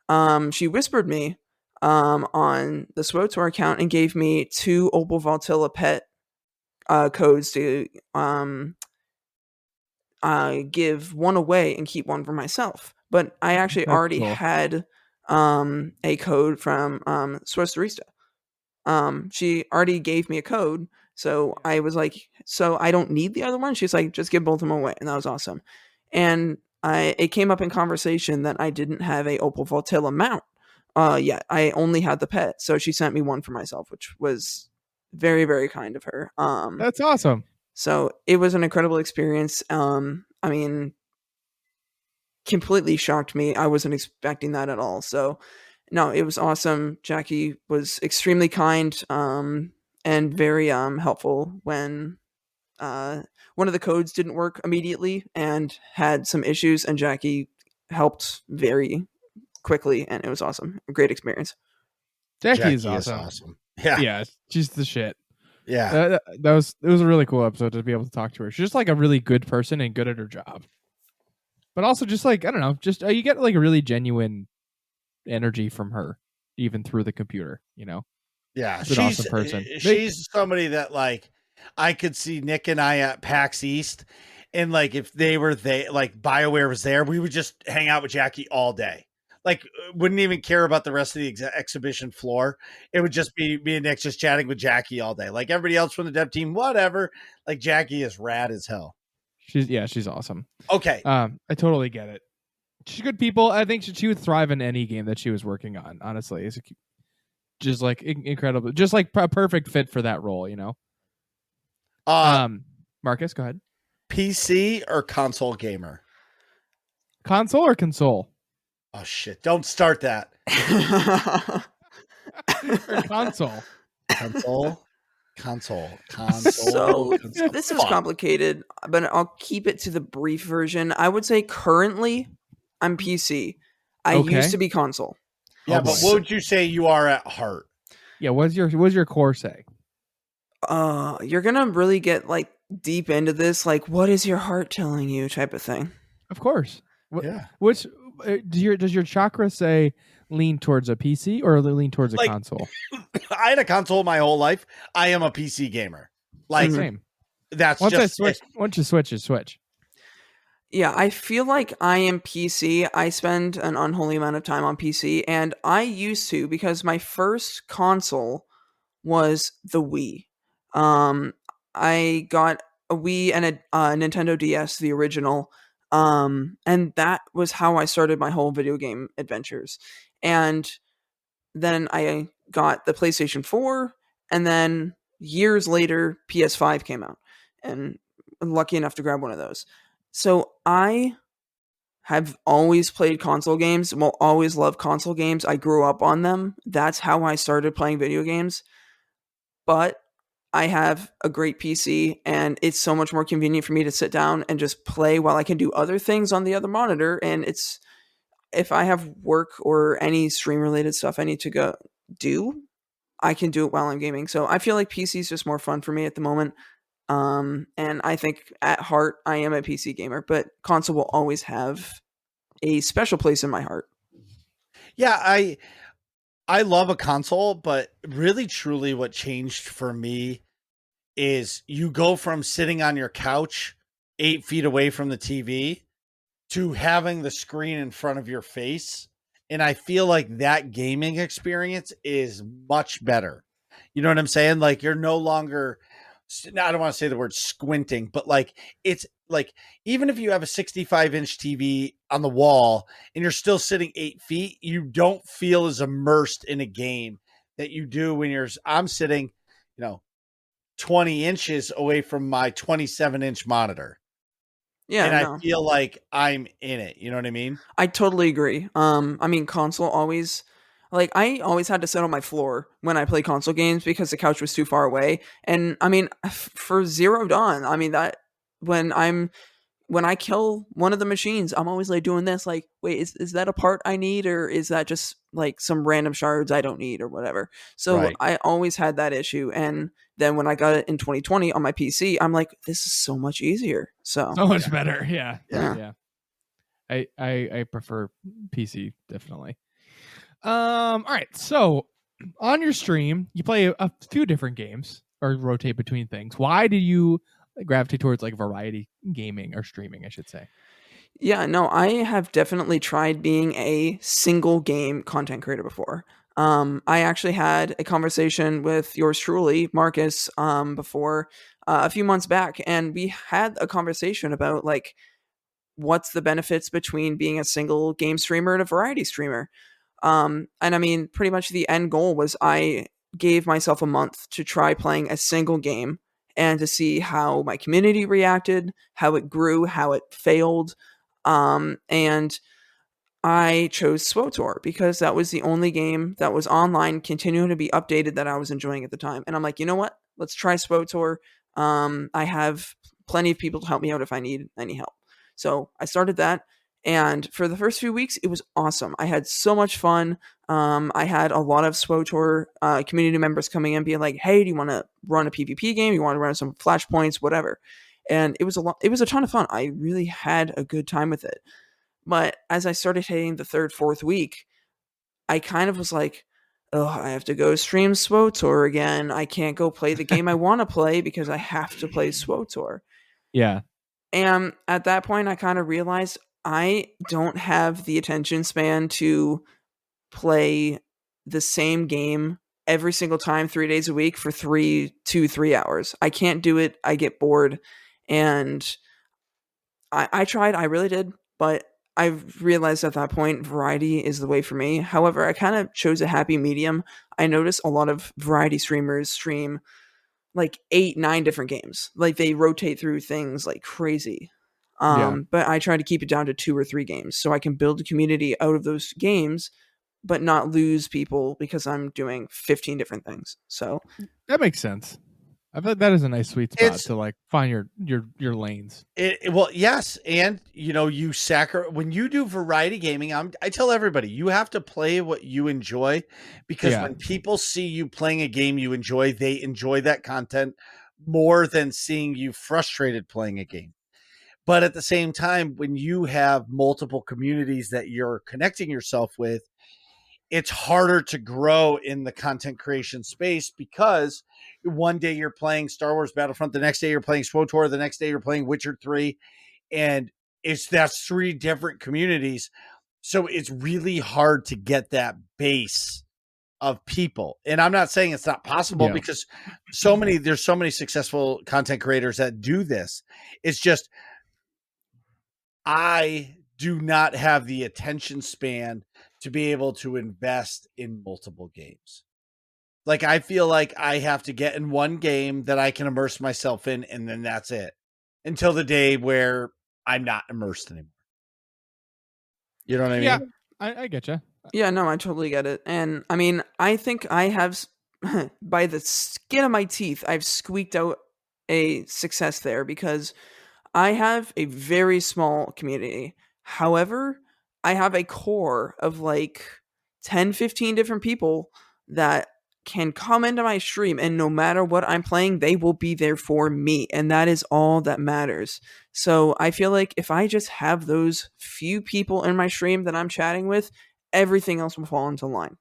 And she whispered me on the SWOTOR account and gave me 2 Opal Voltilla pet codes to give one away and keep one for myself. But I actually That's already cool. had a code from Swisterista. She already gave me a code, so I was like, so I don't need the other one. She's like, just give both of them away, and that was awesome. And it came up in conversation that I didn't have a Opal Voltilla mount yet. I only had the pet, so she sent me one for myself, which was very, very kind of her. That's awesome. So it was an incredible experience. I mean, completely shocked me. I wasn't expecting that at all. So no, it was awesome. Jackie was extremely kind and very helpful when one of the codes didn't work immediately and had some issues, and Jackie helped very quickly, and it was awesome. A great experience. Jackie is awesome. Yeah. Yeah, she's the shit. Yeah. It was a really cool episode to be able to talk to her. She's just like a really good person and good at her job. But also just like, I don't know, just you get like a really genuine energy from her, even through the computer, you know? Yeah. She's an awesome person. She's somebody that like I could see Nick and I at PAX East, and like if they were like BioWare was there, we would just hang out with Jackie all day. Like wouldn't even care about the rest of the exhibition floor. It would just be me and Nick just chatting with Jackie all day. Like everybody else from the dev team, whatever. Like Jackie is rad as hell. She's awesome. Okay. I totally get it. She's good people. I think she would thrive in any game that she was working on. Honestly, it's just like incredible, just like a perfect fit for that role. You know. Marcus, go ahead. PC or console gamer? Console or console? Oh shit! Don't start that. Or console. Console. So this is complicated, but I'll keep it to the brief version. I would say currently I'm PC. I used to be console. Yeah, but what would you say you are at heart? Yeah, what's your core say? You're gonna really get like deep into this, like what is your heart telling you, type of thing. Of course. Yeah. Which does your chakra say lean towards a PC or lean towards a Like, console? I had a console my whole life. I am a PC gamer. Like Same. That's Once just you switch. Yeah, I feel like I am PC. I spend an unholy amount of time on PC, and I used to, because my first console was the Wii. I got a Wii and a Nintendo DS, the original, and that was how I started my whole video game adventures. And then I got the PlayStation 4, and then years later, PS5 came out, and I'm lucky enough to grab one of those. So I have always played console games, will always love console games. I grew up on them. That's how I started playing video games. But I have a great PC, and it's so much more convenient for me to sit down and just play while I can do other things on the other monitor. And it's, if I have work or any stream related stuff I need to go do, I can do it while I'm gaming. So I feel like PC is just more fun for me at the moment. And I think at heart I am a PC gamer, but console will always have a special place in my heart. Yeah, I love a console, but really truly what changed for me is you go from sitting on your couch 8 feet away from the TV to having the screen in front of your face. And I feel like that gaming experience is much better. You know what I'm saying? Like you're no longer, I don't want to say the word squinting, but like it's like even if you have a 65-inch TV on the wall and you're still sitting 8 feet, you don't feel as immersed in a game that you do when I'm sitting, 20 inches away from my 27-inch monitor. Yeah, and I feel like I'm in it. You know what I mean? I totally agree. I mean, console always, like, I always had to sit on my floor when I play console games because the couch was too far away. And I mean, for Zero Dawn, I mean, that when I'm when I kill one of the machines, I'm always like doing this, like, wait, is that a part I need, or is that just like some random shards I don't need or whatever? So Right. I always had that issue. And then when I got it in 2020 on my PC, I'm like, this is so much easier. So So much better. Yeah. yeah. I prefer PC definitely. All right. So on your stream, you play a few different games or rotate between things. Why do you gravitate towards like variety gaming or streaming, I should say? Yeah, no, I have definitely tried being a single game content creator before. I actually had a conversation with yours truly, Marcus, before a few months back, and we had a conversation about like what's the benefits between being a single game streamer and a variety streamer. And I mean, pretty much the end goal was I gave myself a month to try playing a single game and to see how my community reacted, how it grew, how it failed. And I chose SWOTOR because that was the only game that was online, continuing to be updated, that I was enjoying at the time. And I'm like, you know what? Let's try SWOTOR. I have plenty of people to help me out if I need any help. So I started that. And for the first few weeks, it was awesome. I had so much fun. I had a lot of SWOTOR community members coming in being like, hey, do you want to run a PvP game? You want to run some flashpoints, whatever. And it was a ton of fun. I really had a good time with it. But as I started hitting the third, fourth week, I kind of was like, oh, I have to go stream SWOTOR again. I can't go play the game I want to play because I have to play SWOTOR. Yeah. And at that point, I kind of realized I don't have the attention span to play the same game every single time 3 days a week for 3 hours. I can't do it. I get bored. And I tried, I really did, but I realized at that point variety is the way for me. However, I kind of chose a happy medium. I notice a lot of variety streamers stream like 8, 9 different games. Like they rotate through things like crazy. Yeah. But I try to keep it down to 2 or 3 games so I can build a community out of those games, but not lose people because I'm doing 15 different things. So That makes sense. I feel like that is a nice sweet spot It's- to like find your lanes. Well, yes, and you when you do variety gaming, I tell everybody you have to play what you enjoy, because Yeah. when people see you playing a game you enjoy, they enjoy that content more than seeing you frustrated playing a game. But at the same time, when you have multiple communities that you're connecting yourself with, it's harder to grow in the content creation space, because one day you're playing Star Wars Battlefront, the next day you're playing SWOTOR, the next day you're playing Witcher 3, and that's 3 different communities. So it's really hard to get that base of people. And I'm not saying it's not possible, Yeah. because there's so many successful content creators that do this. It's just I do not have the attention span to be able to invest in multiple games. Like, I feel like I have to get in one game that I can immerse myself in, and then that's it, until the day where I'm not immersed anymore. You know what I Yeah. mean? I get you. yeah, no, I totally get it. And I mean, I think I have, by the skin of my teeth, I've squeaked out a success there because I have a very small community. However, I have a core of like 10, 15 different people that can come into my stream, and no matter what I'm playing, they will be there for me. And that is all that matters. So I feel like if I just have those few people in my stream that I'm chatting with, everything else will fall into line.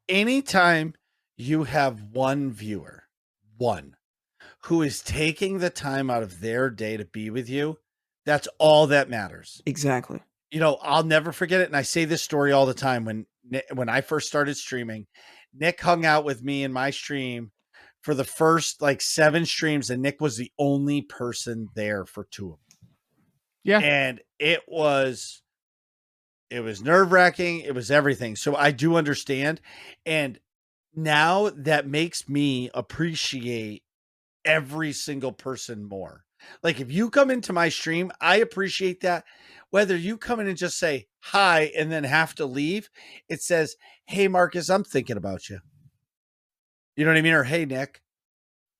Anytime you have one viewer, who is taking the time out of their day to be with you, that's all that matters. Exactly. I'll never forget it. And I say this story all the time. When I first started streaming, Nick hung out with me in my stream for the first like 7 streams, and Nick was the only person there for 2 of them. Yeah. And it was nerve-wracking. It was everything. So I do understand. And now that makes me appreciate every single person more. Like, if you come into my stream, I appreciate that. Whether you come in and just say hi and then have to leave, it says, hey, Marcus, I'm thinking about you. You know what I mean? Or, hey, Nick.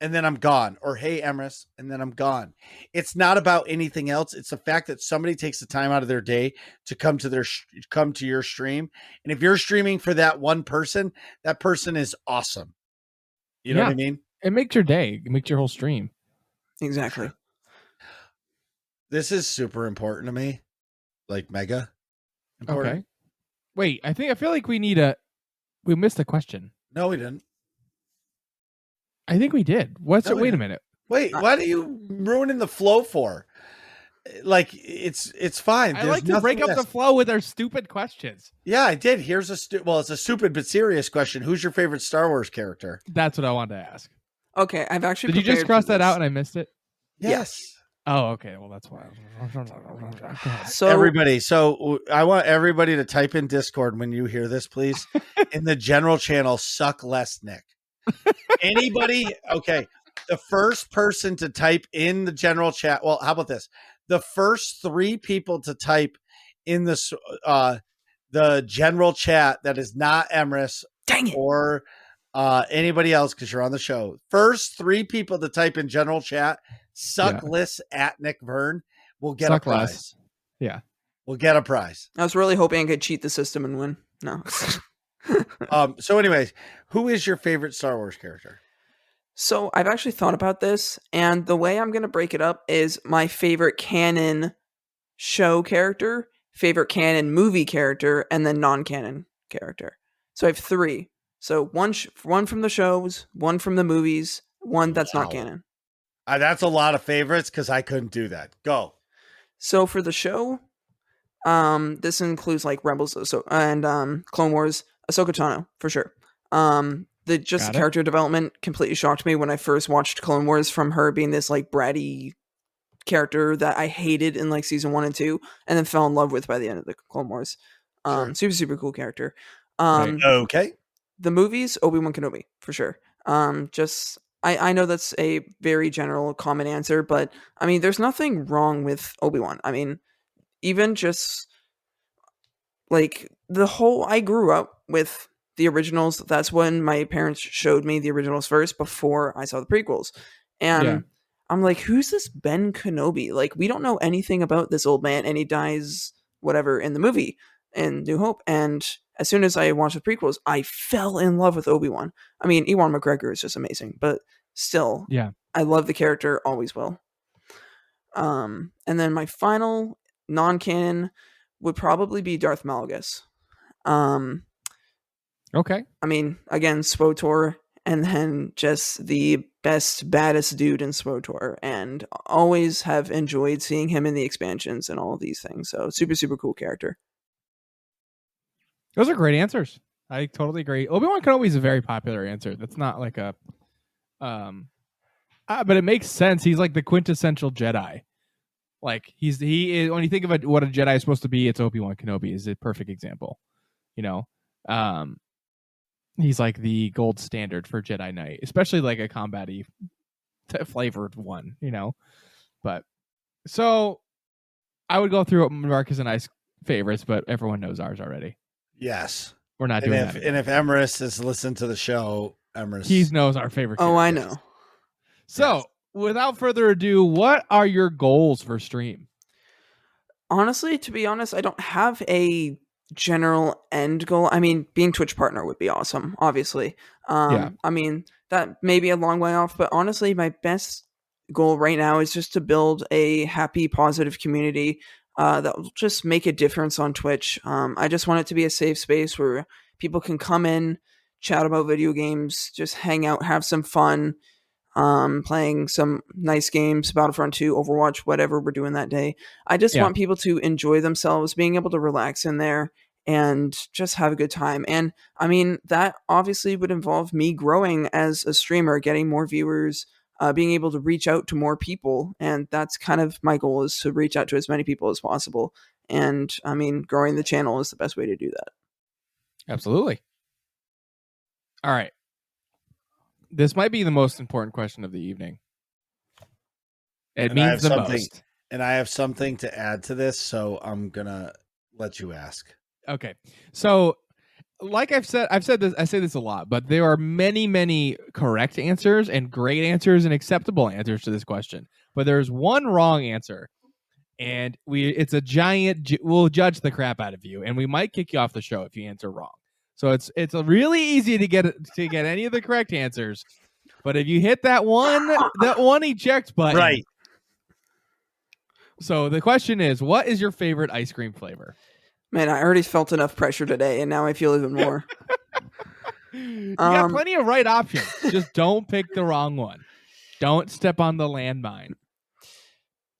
and then I'm gone, or hey Emrys, and then I'm gone. It's not about anything else. It's the fact that somebody takes the time out of their day to come to your stream, and if you're streaming for that one person, that person is awesome. You know what I mean? It makes your day. It makes your whole stream. Exactly. This is super important to me, like mega important. Okay. Wait, I feel like we missed a question. No, we didn't. I think we did. Wait a minute. Wait, what are you ruining the flow for? Like it's fine. I like to break up the flow with our stupid questions. Yeah, I did. Here's it's a stupid but serious question. Who's your favorite Star Wars character? That's what I wanted to ask. Okay, I've actually. Did you just cross that out and I missed it? Yes. Oh, okay. Well, that's why. So everybody, I want everybody to type in Discord when you hear this, please. In the general channel, suck less, Nick. Anybody? Okay. The first person to type in the general chat. Well, how about this? The first 3 people to type in the general chat that is not Emrys or anybody else, because you're on the show. First 3 people to type in general chat, suckless at Nick Vern, will get a prize. Yeah. We'll get a prize. I was really hoping I could cheat the system and win. No. So anyways, who is your favorite Star Wars character? So I've actually thought about this, and the way I'm going to break it up is my favorite canon show character, favorite canon movie character, and then non-canon character. So I have 3. So one from the shows, one from the movies, one that's not canon. That's a lot of favorites because I couldn't do that. Go. So for the show, this includes like Rebels and Clone Wars, Ahsoka Tano for sure. The character development completely shocked me when I first watched Clone Wars, from her being this like bratty character that I hated in like season 1 and 2, and then fell in love with by the end of the Clone Wars. Sure. Super cool character. Okay. The movies, Obi-Wan Kenobi for sure. I know that's a very general common answer, but I mean, there's nothing wrong with Obi-Wan. I mean, even just like I grew up with the originals. That's when my parents showed me the originals first before I saw the prequels. And I'm like, who's this Ben Kenobi? Like, we don't know anything about this old man, and he dies whatever in the movie in New Hope. And as soon as I watched the prequels, I fell in love with Obi-Wan. I mean, Ewan McGregor is just amazing, but still, I love the character, always will. And then my final non-canon would probably be Darth Malgus. Okay. I mean, again, SWOTOR, and then just the baddest dude in SWOTOR, and always have enjoyed seeing him in the expansions and all of these things. So super cool character. Those are great answers. I totally agree. Obi-Wan Kenobi is a very popular answer. That's not like a, but it makes sense. He's like the quintessential Jedi. Like he is, when you think of what a Jedi is supposed to be, it's Obi-Wan Kenobi is a perfect example. You know, he's like the gold standard for Jedi Knight, especially like a combat-y flavored one, you know. But so I would go through Marcus and I's favorites, but everyone knows ours already. Yes. We're not doing that. And if Emrys has listened to the show, he knows our favorite characters. Oh, I know. So, without further ado, what are your goals for stream? Honestly, to be honest, I don't have a general end goal. I mean, being Twitch partner would be awesome, obviously. I mean, that may be a long way off, but honestly, my best goal right now is just to build a happy, positive community that will just make a difference on Twitch. I just want it to be a safe space where people can come in, chat about video games, just hang out, have some fun, playing some nice games, Battlefront 2, Overwatch, whatever we're doing that day. I just want people to enjoy themselves, being able to relax in there and just have a good time. And I mean, that obviously would involve me growing as a streamer, getting more viewers, being able to reach out to more people. And that's kind of my goal, is to reach out to as many people as possible. And I mean, growing the channel is the best way to do that. Absolutely. All right. This might be the most important question of the evening. It means the most. And I have something to add to this, so I'm going to let you ask. Okay. So like I say this a lot, but there are many correct answers and great answers and acceptable answers to this question. But there's one wrong answer, and it's a giant. We'll judge the crap out of you, and we might kick you off the show if you answer wrong. So it's really easy to get any of the correct answers, but if you hit that one eject button, Right. So the question is, what is your favorite ice cream flavor? Man, I already felt enough pressure today, and now I feel even more. You got plenty of right options. Just don't pick the wrong one. Don't step on the landmine.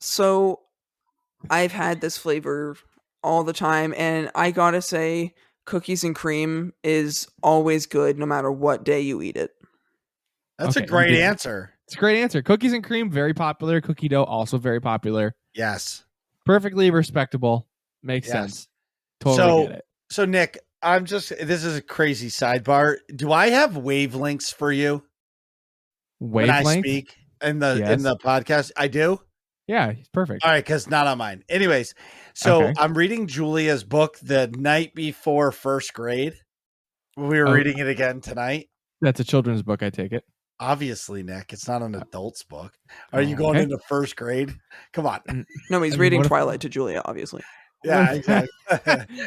So I've had this flavor all the time, and I gotta say, cookies and cream is always good no matter what day you eat it. That's a great answer. It's a great answer. Cookies and cream, very popular. Cookie dough, also very popular. Yes. Perfectly respectable. Makes sense. Totally get it. So Nick, this is a crazy sidebar. Do I have wavelengths for you? When I speak in the podcast? I do? Yeah, perfect. All right, because not on mine. Anyways, so I'm reading Julia's book the night before first grade. We were reading it again tonight. That's a children's book, I take it. Obviously, Nick, it's not an adult's book. Are you going into first grade? Come on. No, he's reading Twilight to Julia, obviously. Yeah, exactly.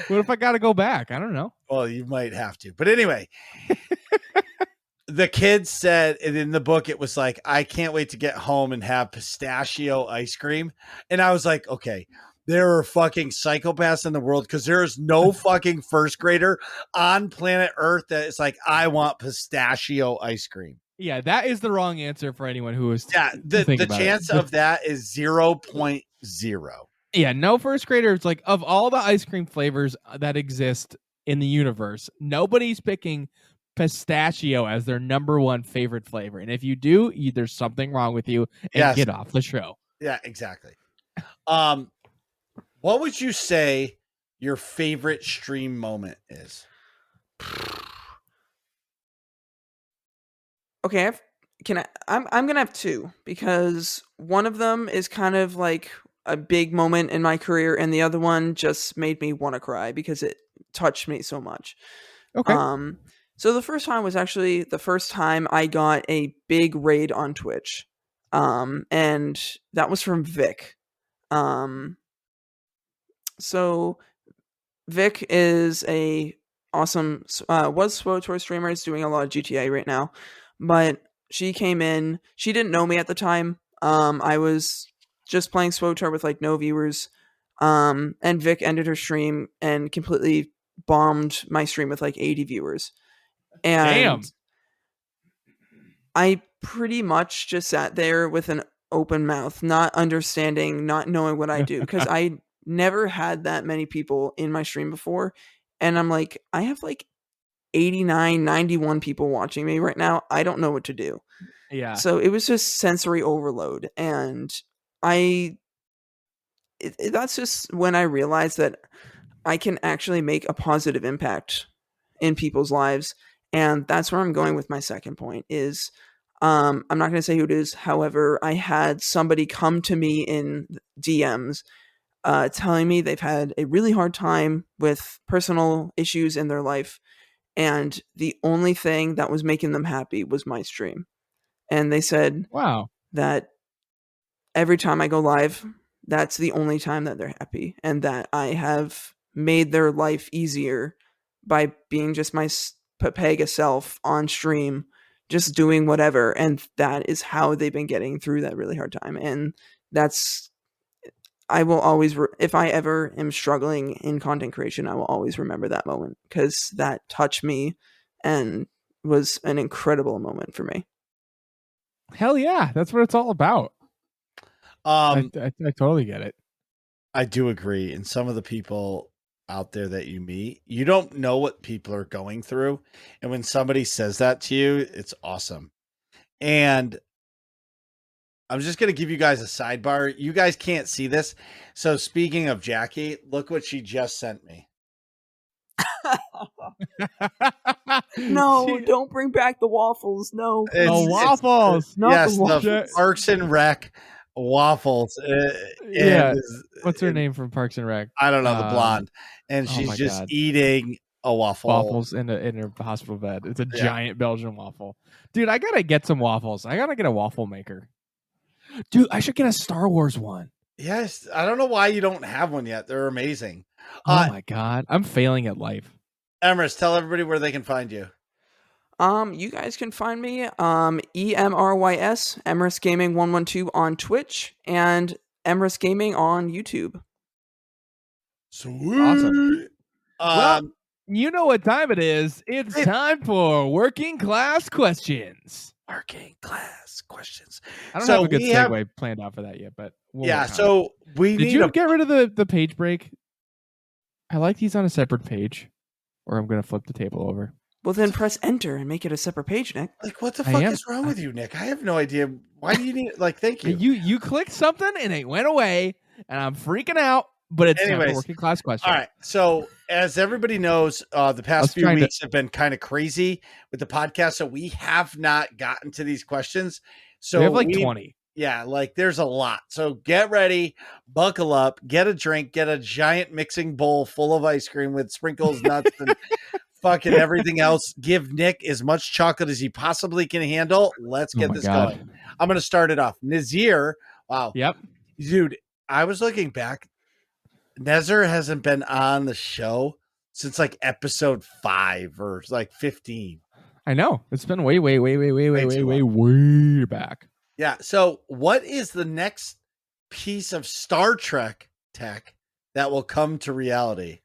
What if I got to go back? I don't know. Well, you might have to. But anyway, the kids said, and in the book, it was like, I can't wait to get home and have pistachio ice cream. And I was like, okay, there are fucking psychopaths in the world because there is no fucking first grader on planet Earth that is like, I want pistachio ice cream. Yeah, that is the wrong answer for anyone who is. Yeah, the chance of that is 0.0. Yeah, no first graders. Like, of all the ice cream flavors that exist in the universe, nobody's picking pistachio as their number one favorite flavor. And if you do, there's something wrong with you, and get off the show. Yeah, exactly. What would you say your favorite stream moment is? Okay, I'm gonna have two, because one of them is kind of like a big moment in my career, and the other one just made me want to cry because it touched me so much. Okay. So the first time was actually the first time I got a big raid on Twitch. And that was from Vic. So Vic is a awesome, was SWOTOR streamer, is doing a lot of GTA right now, but she came in, she didn't know me at the time. I was just playing SWOTOR with like no viewers. And Vic ended her stream and completely bombed my stream with like 80 viewers. And damn. I pretty much just sat there with an open mouth, not understanding, not knowing what I do, because I never had that many people in my stream before. And I'm like, I have like 89, 91 people watching me right now. I don't know what to do. Yeah. So it was just sensory overload. And that's just when I realized that I can actually make a positive impact in people's lives. And that's where I'm going with my second point is, I'm not going to say who it is. However, I had somebody come to me in DMs telling me they've had a really hard time with personal issues in their life. And the only thing that was making them happy was my stream. And they said, wow, that every time I go live, that's the only time that they're happy. And that I have made their life easier by being just my Papega self on stream, just doing whatever. And that is how they've been getting through that really hard time. And that's, I will always, if I ever am struggling in content creation, I will always remember that moment, because that touched me and was an incredible moment for me. Hell yeah, that's what it's all about. I totally get it. I do agree. And some of the people out there that you meet, you don't know what people are going through. And when somebody says that to you, it's awesome. And I'm just going to give you guys a sidebar. You guys can't see this. So speaking of Jackie, look what she just sent me. No, don't bring back the waffles. No. Waffles. Yes, the Parks and Rec waffles. Yeah. What's her name from Parks and Rec? I don't know, the blonde. And she's just eating a waffle. Waffles in a hospital bed. It's a giant Belgian waffle. Dude, I gotta get some waffles. I gotta get a waffle maker. Dude, I should get a Star Wars one. Yes, I don't know why you don't have one yet. They're amazing. Oh my god, I'm failing at life. Emrys, tell everybody where they can find you. You guys can find me Emrys, Emrys Gaming 112 on Twitch, and Emrys Gaming on YouTube. Sweet. Awesome. Well, you know what time it is. It's time for working class questions. Working class questions. I don't have a good segue planned out for that yet, but so we did you get rid of the page break? I like these on a separate page, or I'm gonna flip the table over. Well, then press enter and make it a separate page, Nick. Like, what the fuck is wrong with you, Nick? I have no idea. Why do you need? Like, thank you. You clicked something and it went away, and I'm freaking out. But it's not a working class question. All right. So as everybody knows, the past few weeks have been kind of crazy with the podcast. So we have not gotten to these questions. So we have like 20. Yeah, like there's a lot. So get ready, buckle up, get a drink, get a giant mixing bowl full of ice cream with sprinkles, nuts, and fucking everything else. Give Nick as much chocolate as he possibly can handle. Let's get this going. I'm going to start it off. Nazir. Wow. Yep. Dude, I was looking back. Nezzer hasn't been on the show since like episode 5 or like 15. I know. It's been way back. Yeah. So what is the next piece of Star Trek tech that will come to reality?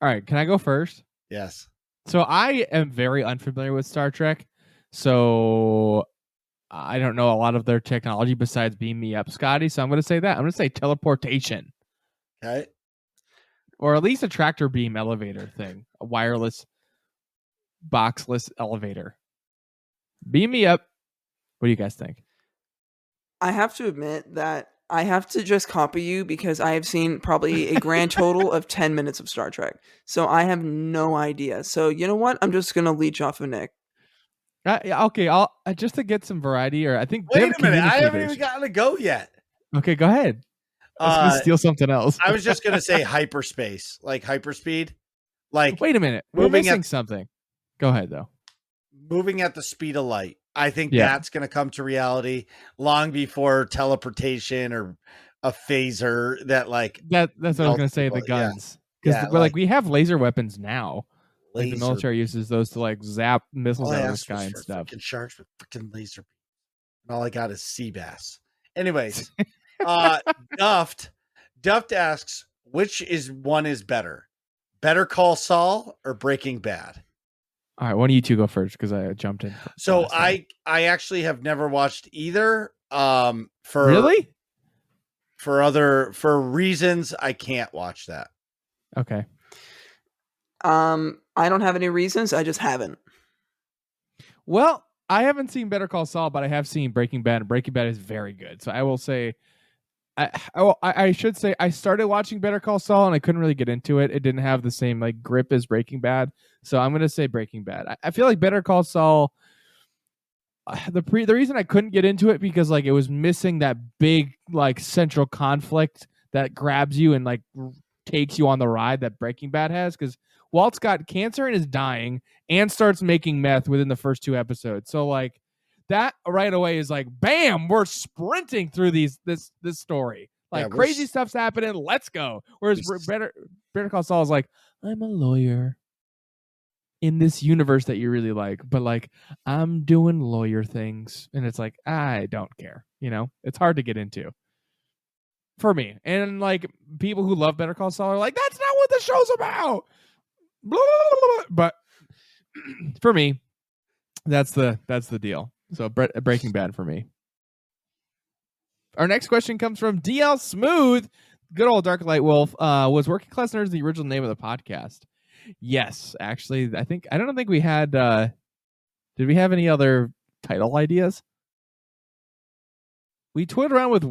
All right. Can I go first? Yes. So I am very unfamiliar with Star Trek. So I don't know a lot of their technology besides beam me up, Scotty. So I'm going to say that. I'm going to say teleportation. Okay. Or at least a tractor beam elevator thing. A wireless, boxless elevator. Beam me up. What do you guys think? I have to admit that I have to just copy you because I have seen probably a grand total of 10 minutes of Star Trek. So I have no idea. So you know what? I'm just going to leach off of Nick. Okay, I'll just to get some variety. Or I think. Wait a minute. I haven't even gotten to go yet. Okay, go ahead. I was gonna steal something else. I was just gonna say hyperspace, like hyperspeed. Like, wait a minute, we're missing something. Go ahead though. Moving at the speed of light. I think that's gonna come to reality long before teleportation or a phaser. That's what I was gonna say. The guns, because we have laser weapons now. Like the military uses those to like zap missiles out of the sky and stuff. Sharks with freaking laser. And all I got is sea bass. Anyways. Duft asks, which one is better? Better Call Saul or Breaking Bad? All right, why don't you two go first because I jumped in. So I actually have never watched either. For reasons I can't watch that. Okay. I don't have any reasons. I just haven't. Well, I haven't seen Better Call Saul, but I have seen Breaking Bad, and Breaking Bad is very good. So I will say. I should say I started watching Better Call Saul and I couldn't really get into it. It didn't have the same like grip as Breaking Bad, so I'm gonna say Breaking Bad. I feel like Better Call Saul. The reason I couldn't get into it because like it was missing that big like central conflict that grabs you and like takes you on the ride that Breaking Bad has. Because Walt's got cancer and is dying and starts making meth within the first 2 episodes. So like. That right away is like, bam, we're sprinting through this story. Like crazy stuff's happening. Let's go. Whereas Better Call Saul is like, I'm a lawyer in this universe that you really like, but like I'm doing lawyer things. And it's like, I don't care. You know, it's hard to get into for me. And like people who love Better Call Saul are like, that's not what the show's about. Blah, blah, blah, blah. But for me, that's the deal. So Breaking Bad for me. Our next question comes from DL Smooth. Good old Dark Light Wolf. Was Working Class Nerds the original name of the podcast? Yes, actually. I don't think we had. Did we have any other title ideas? We toyed around with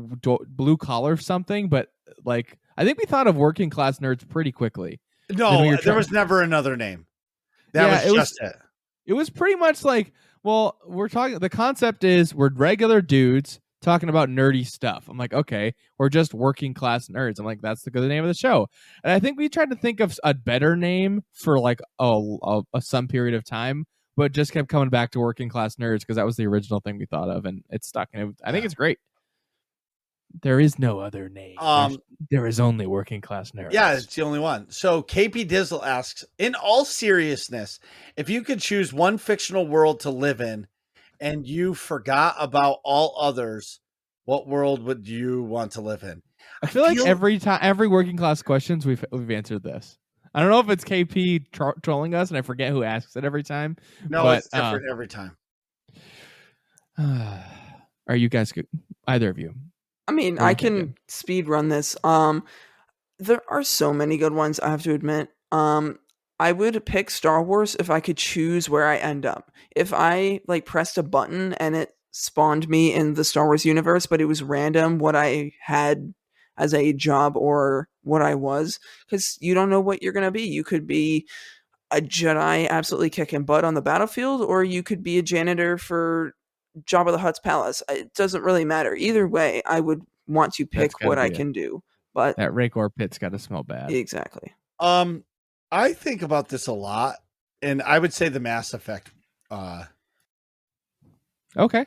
blue collar something, but like I think we thought of Working Class Nerds pretty quickly. No, there was never another name. That was just it. It was pretty much like. Well, we're talking. The concept is we're regular dudes talking about nerdy stuff. I'm like, okay, we're just working class nerds. I'm like, that's the good name of the show. And I think we tried to think of a better name for like some period of time, but just kept coming back to working class nerds because that was the original thing we thought of, and it's stuck. And I think it's great. There is no other name. There is only working class nerds. Yeah, it's the only one. So KP Dizzle asks, in all seriousness, if you could choose one fictional world to live in and you forgot about all others, what world would you want to live in? I feel like every working class questions we've answered this. I don't know if it's KP trolling us and I forget who asks it every time. No, but, it's different every time. Are you guys good? Either of you? I mean, I can speed run this. There are so many good ones, I have to admit. I would pick Star Wars if I could choose where I end up. If I like pressed a button and it spawned me in the Star Wars universe, but it was random what I had as a job or what I was, because you don't know what you're going to be. You could be a Jedi absolutely kicking butt on the battlefield, or you could be a janitor for Jabba the Hutt's palace. It doesn't really matter. Either way, I would want to pick what I can do. But that Rhaegar pit's got to smell bad. Exactly. I think about this a lot, and I would say the Mass Effect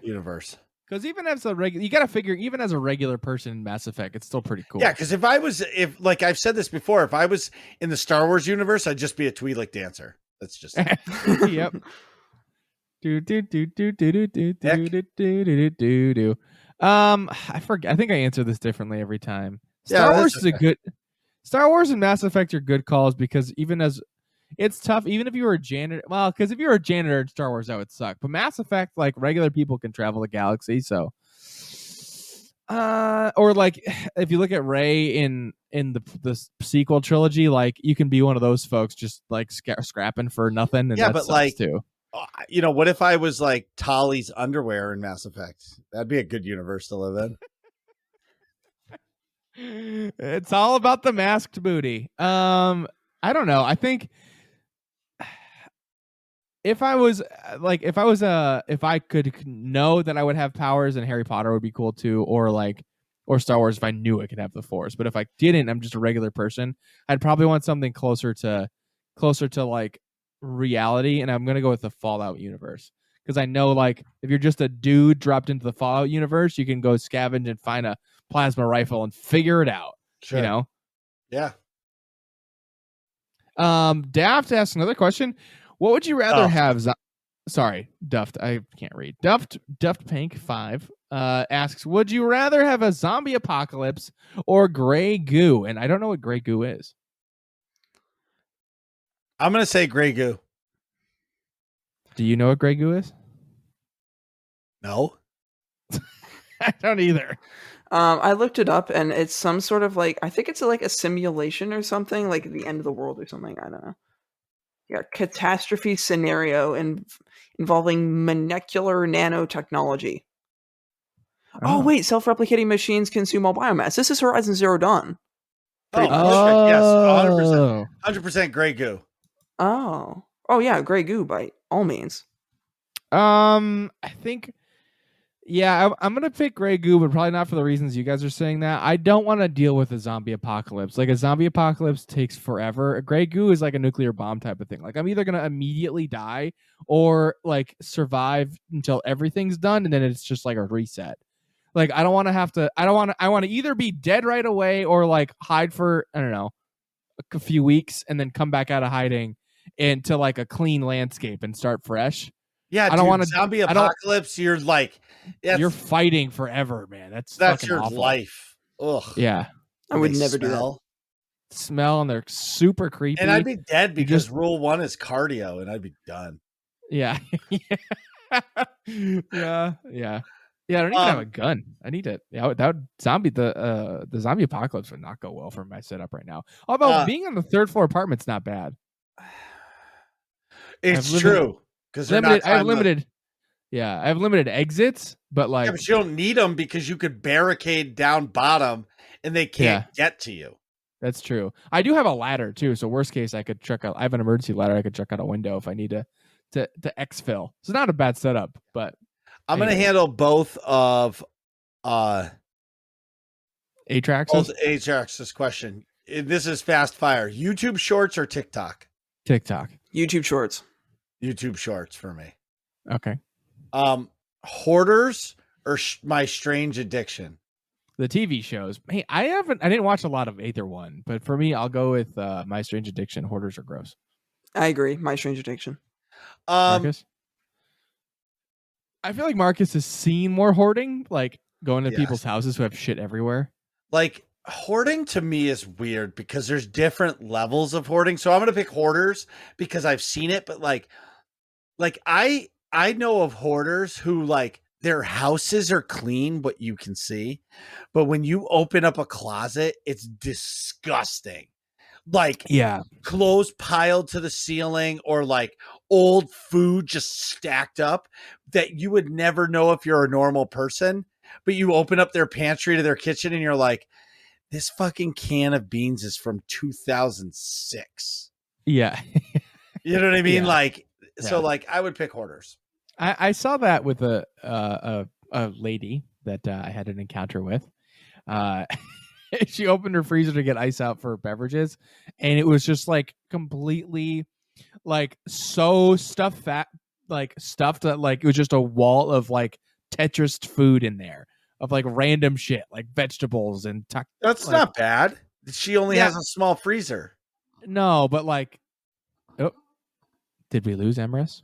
universe. Because even as a regular, you got to figure, even as a regular person in Mass Effect, it's still pretty cool. Yeah, because if like I've said this before, if I was in the Star Wars universe, I'd just be a Twi'lek dancer. That's just yep. I forget. I think I answer this differently every time. Star Wars is a good. Star Wars and Mass Effect are good calls because even as it's tough, even if you were a janitor. Well, because if you were a janitor in Star Wars, that would suck. But Mass Effect, like regular people can travel the galaxy, so. Or like if you look at Rey in the sequel trilogy, like you can be one of those folks just like scrapping for nothing. And yeah, that but sucks like too. You know, what if I was like Tali's underwear in Mass Effect? That'd be a good universe to live in. It's all about the masked booty. I don't know. I think if I could know that I would have powers, and Harry Potter would be cool too, or Star Wars if I knew I could have the Force. But if I didn't, I'm just a regular person. I'd probably want something closer to like reality, and I'm gonna go with the Fallout universe because I know like if you're just a dude dropped into the Fallout universe, you can go scavenge and find a plasma rifle and figure it out. Sure. You know? Yeah. Daft asks another question. What would you rather have? Sorry, Duft. I can't read. Duft Pink 5 asks, would you rather have a zombie apocalypse or gray goo? And I don't know what gray goo is. I'm gonna say gray goo. Do you know what gray goo is? No. I don't either. I looked it up, and it's some sort of like, I think it's like a simulation or something, like the end of the world or something. I don't know. Yeah, catastrophe scenario involving molecular nanotechnology. Oh, wait, self-replicating machines consume all biomass. This is Horizon Zero Dawn. Yes, 100%. 100% gray goo. Oh, yeah, gray goo by all means. I think. Yeah, I'm gonna pick gray goo, but probably not for the reasons you guys are saying that. I don't want to deal with a zombie apocalypse. Like a zombie apocalypse takes forever. A gray goo is like a nuclear bomb type of thing. Like I'm either gonna immediately die or like survive until everything's done, and then it's just like a reset. Like I don't want to have to. I want to either be dead right away or like hide for I don't know a few weeks and then come back out of hiding into like a clean landscape and start fresh. Yeah, I don't want to zombie apocalypse. You're like, you're fighting forever, man. That's your awful. Life. Ugh. Yeah, I would never do that. Smell, and they're super creepy. And I'd be dead because rule 1 is cardio, and I'd be done. Yeah, yeah. I don't even have a gun. I need it. Yeah, that would the zombie apocalypse would not go well for my setup right now. Although being on the 3rd floor apartment's not bad. It's true. Because I have limited exits, but like, but you don't need them because you could barricade down bottom and they can't get to you. That's true. I do have a ladder too, so worst case, I could check out. I have an emergency ladder. I could check out a window if I need to exfil. It's not a bad setup, but I'm going to handle both of Atrax's? Ajax's question. This is fast fire. YouTube Shorts or TikTok? TikTok. YouTube Shorts. YouTube Shorts for me. Okay. Hoarders or My Strange Addiction? The TV shows. Hey, I didn't watch a lot of either one, but for me, I'll go with My Strange Addiction. Hoarders are gross. I agree. My Strange Addiction. Marcus? I feel like Marcus has seen more hoarding, like going to people's houses who have shit everywhere. Like, hoarding to me is weird because there's different levels of hoarding. So I'm going to pick hoarders because I've seen it, but like I know of hoarders who like their houses are clean, what you can see, but when you open up a closet, it's disgusting. Like clothes piled to the ceiling or like old food just stacked up that you would never know if you're a normal person, but you open up their pantry to their kitchen and you're like, this fucking can of beans is from 2006. Yeah. You know what I mean? Like, so like I would pick hoarders. I saw that with a lady that I had an encounter with. She opened her freezer to get ice out for beverages, and it was just like completely like so stuffed that like it was just a wall of like Tetrised food in there of like random shit like vegetables and that's like, not bad. She only has a small freezer. No, but like, did we lose Emrys?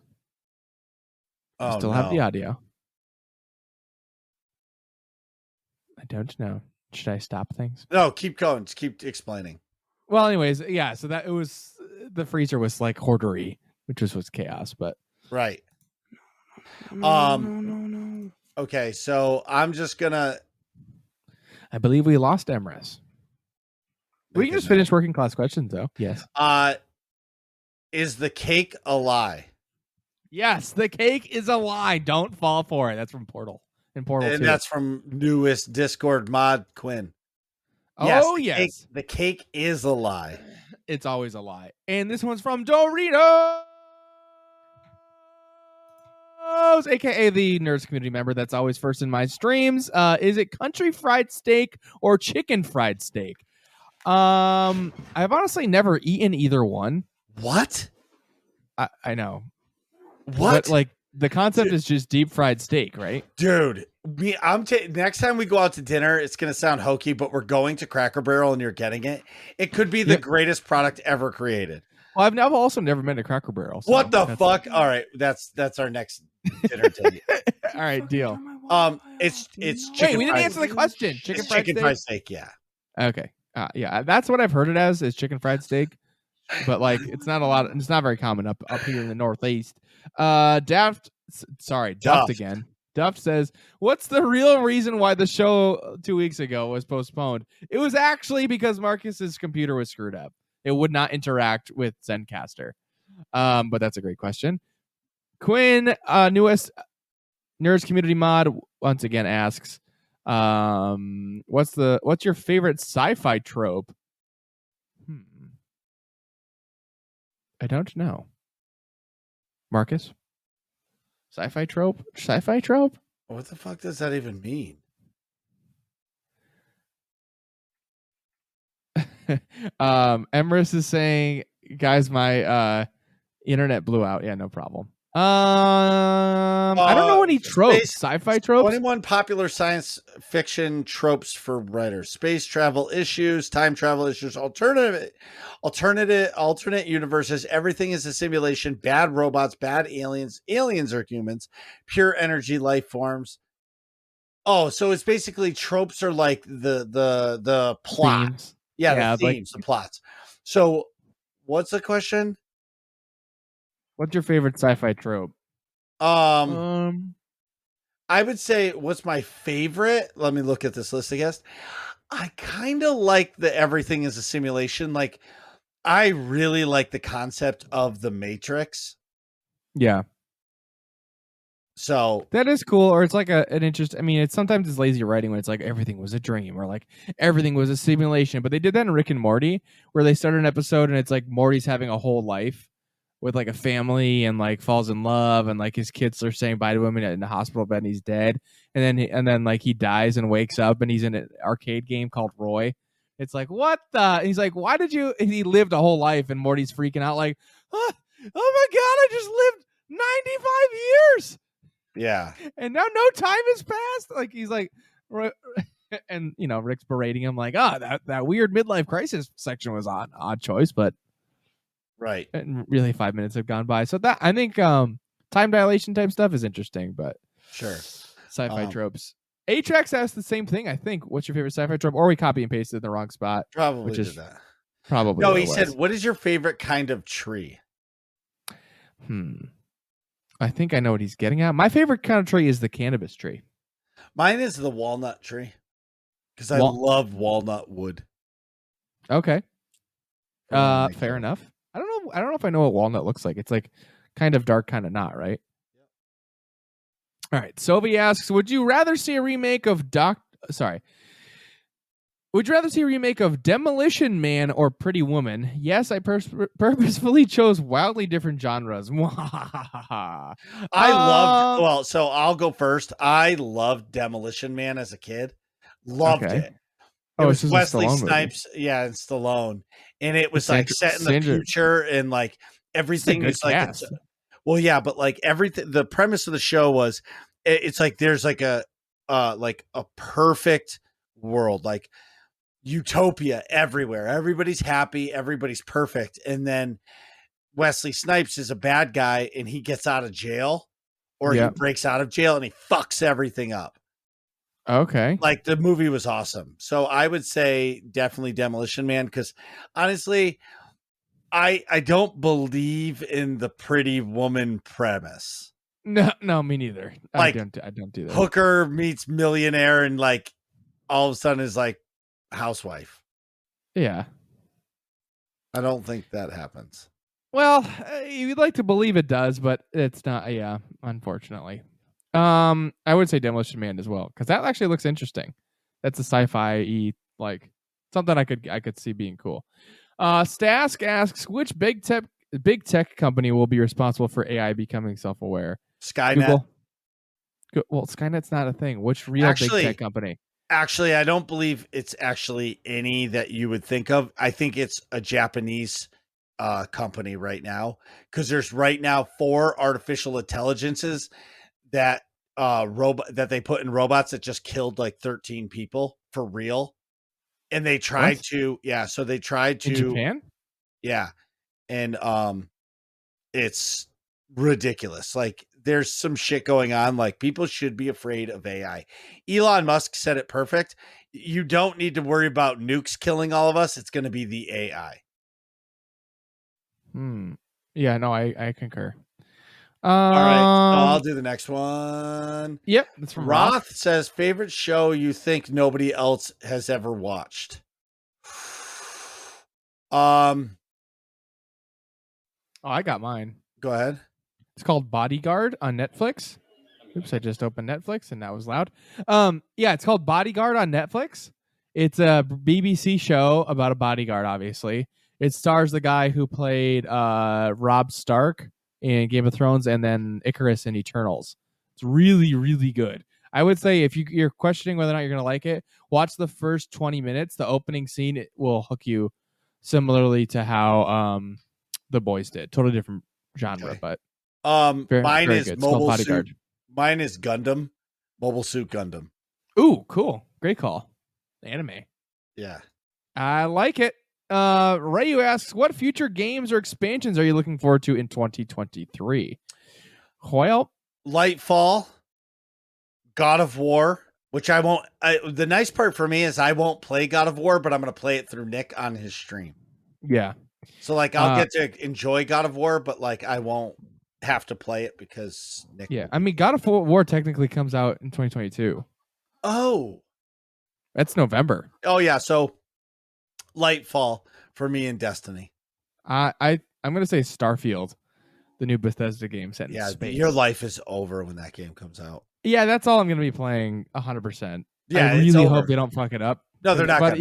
Oh, still have the audio. I don't know. Should I stop things? No, keep going. Just keep explaining. Well, anyways, yeah. So that it was the freezer was like hoardery, which was chaos, but right. No. Okay, so I'm just gonna. I believe we lost Emrys. We can just finish working class questions, though. Yes. Is the cake a lie? Yes, the cake is a lie. Don't fall for it. That's from Portal. In Portal 2. That's from newest Discord mod Quinn. Oh, yes. The cake is a lie. It's always a lie. And this one's from Doritos, aka the Nerds community member that's always first in my streams. Is it country fried steak or chicken fried steak? I've honestly never eaten either one. What? I know. What? But, like, the concept is just deep fried steak, right? Dude, next time we go out to dinner, it's going to sound hokey, but we're going to Cracker Barrel and you're getting it. It could be the greatest product ever created. Well, I've also never been to Cracker Barrel. So what the fuck? All right, that's our next dinner date. All right, deal. It's chicken. Wait, we didn't answer the question. Chicken fried steak. Yeah. Okay. Yeah, that's what I've heard it as is chicken fried steak, but like it's not a lot. It's not very common up here in the Northeast. Duft again. Duft says, "What's the real reason why the show 2 weeks ago was postponed? It was actually because Marcus's computer was screwed up. It would not interact with Zencaster." But that's a great question. Quinn, newest Nerds community mod, once again asks, what's your favorite sci-fi trope? I don't know. Marcus? Sci-fi trope? What the fuck does that even mean? Emrys is saying, guys, my internet blew out. Yeah, no problem. I don't know any tropes. Sci-fi tropes. 21 popular science fiction tropes for writers: space travel issues, time travel issues, alternate universes. Everything is a simulation. Bad robots, bad aliens. Aliens are humans. Pure energy life forms. Oh, so it's basically tropes are like the plot. Themes. Yeah, the themes, the plots. So, what's the question? What's your favorite sci-fi trope? I would say, what's my favorite? Let me look at this list, I guess. I kind of like the everything is a simulation. Like, I really like the concept of the Matrix. Yeah. So that is cool. Or it's like an interest. I mean, sometimes it's lazy writing when it's like everything was a dream or like everything was a simulation. But they did that in Rick and Morty, where they started an episode and it's like Morty's having a whole life with like a family and like falls in love and like his kids are saying bye to him in the hospital bed and he's dead. and then like he dies and wakes up and he's in an arcade game called Roy. It's like, what the? And he's like, why did you? And he lived a whole life, and Morty's freaking out like, oh my god, I just lived 95 years. Yeah. And now no time has passed. Like he's like, and Rick's berating him like, that weird midlife crisis section was odd choice, but right. And really 5 minutes have gone by. So that I think time dilation type stuff is interesting, but sure. Sci-fi tropes. Atrax asked the same thing, I think. What's your favorite sci-fi trope? Or we copy and pasted in the wrong spot. Probably which is that. Probably. No, he said, what is your favorite kind of tree? I think I know what he's getting at. My favorite kind of tree is the cannabis tree. Mine is the walnut tree. Because I love walnut wood. Okay. Fair enough. I don't know if I know what walnut looks like. It's like kind of dark, kind of not, right? All right. Sophie asks, would you rather see a remake of Demolition Man or Pretty Woman? Yes, I purposefully chose wildly different genres. I'll go first. I loved Demolition Man as a kid. Loved it. It was Wesley Snipes, and Stallone. And it was like set in the future and like everything is like but like everything, the premise of the show was it's like there's like a perfect world, like utopia everywhere. Everybody's happy, everybody's perfect. And then Wesley Snipes is a bad guy and he gets out of jail or he breaks out of jail and he fucks everything up. Okay. Like the movie was awesome. So I would say definitely Demolition Man because honestly, I don't believe in the Pretty Woman premise. No, me neither. Like, I don't do that. Hooker meets millionaire and like all of a sudden is like housewife. Yeah. I don't think that happens. Well, you'd like to believe it does, but it's not. Yeah, unfortunately. I would say Demolition Man as well because that actually looks interesting. That's a sci-fi like something I could see being cool. Stask asks, which big tech company will be responsible for AI becoming self-aware? Skynet. Google? Well, Skynet's not a thing. Which real big tech company? Actually, I don't believe it's actually any that you would think of. I think it's a Japanese company right now because there's right now 4 artificial intelligences that that they put in robots that just killed like 13 people for real. And they tried so they tried to in Japan? Yeah. And it's ridiculous. Like there's some shit going on. Like people should be afraid of AI. Elon Musk said it perfect. You don't need to worry about nukes killing all of us. It's going to be the AI. Yeah, no, I concur. All right, so I'll do the next one. Yep, that's from Roth says favorite show you think nobody else has ever watched. Oh, I got mine. Go ahead. It's called Bodyguard on Netflix. Oops, I just opened Netflix and that was loud. Yeah, it's called Bodyguard on Netflix. It's a BBC show about a bodyguard, obviously. It stars the guy who played Robb Stark in Game of Thrones and then Icarus in Eternals. It's really, really good. I would say if you're questioning whether or not you're going to like it, watch the first 20 minutes. The opening scene it will hook you similarly to how The Boys did. Totally different genre, but mine is good. Mobile Suit. Mine is Gundam. Mobile Suit Gundam. Ooh, cool. Great call. Anime. Yeah. I like it. Rayu asks, what future games or expansions are you looking forward to in 2023? Well, Lightfall, God of War, which I won't. The nice part for me is I won't play God of War, but I'm going to play it through Nick on his stream. Yeah. So like I'll get to enjoy God of War, but like I won't have to play it because Nick. Yeah, I mean God of War technically comes out in 2022. Oh, that's November. Oh yeah, so Lightfall for me and Destiny. I'm gonna say Starfield, the new Bethesda game set in space. Your life is over when that game comes out. Yeah, that's all I'm gonna be playing 100%. Yeah, I really hope they don't fuck it up. No, they're not.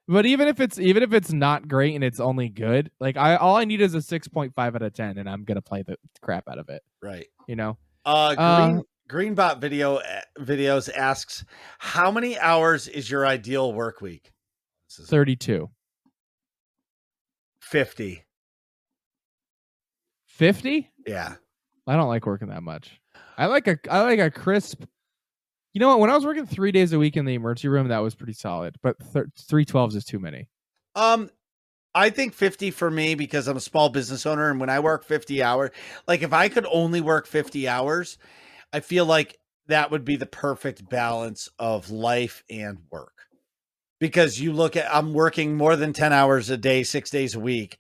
But even if it's not great and it's only good, like all I need is a 6.5 out of 10, and I'm gonna play the crap out of it. Right. You know. Greenbot videos asks, how many hours is your ideal work week? This is 32. 50. 50? Yeah. I don't like working that much. I like a crisp. You know what? When I was working 3 days a week in the emergency room, that was pretty solid. But 312s is too many. I think 50 for me because I'm a small business owner, and when I work 50 hours, like if I could only work 50 hours, I feel like that would be the perfect balance of life and work. Because you look at, I'm working more than 10 hours a day, 6 days a week.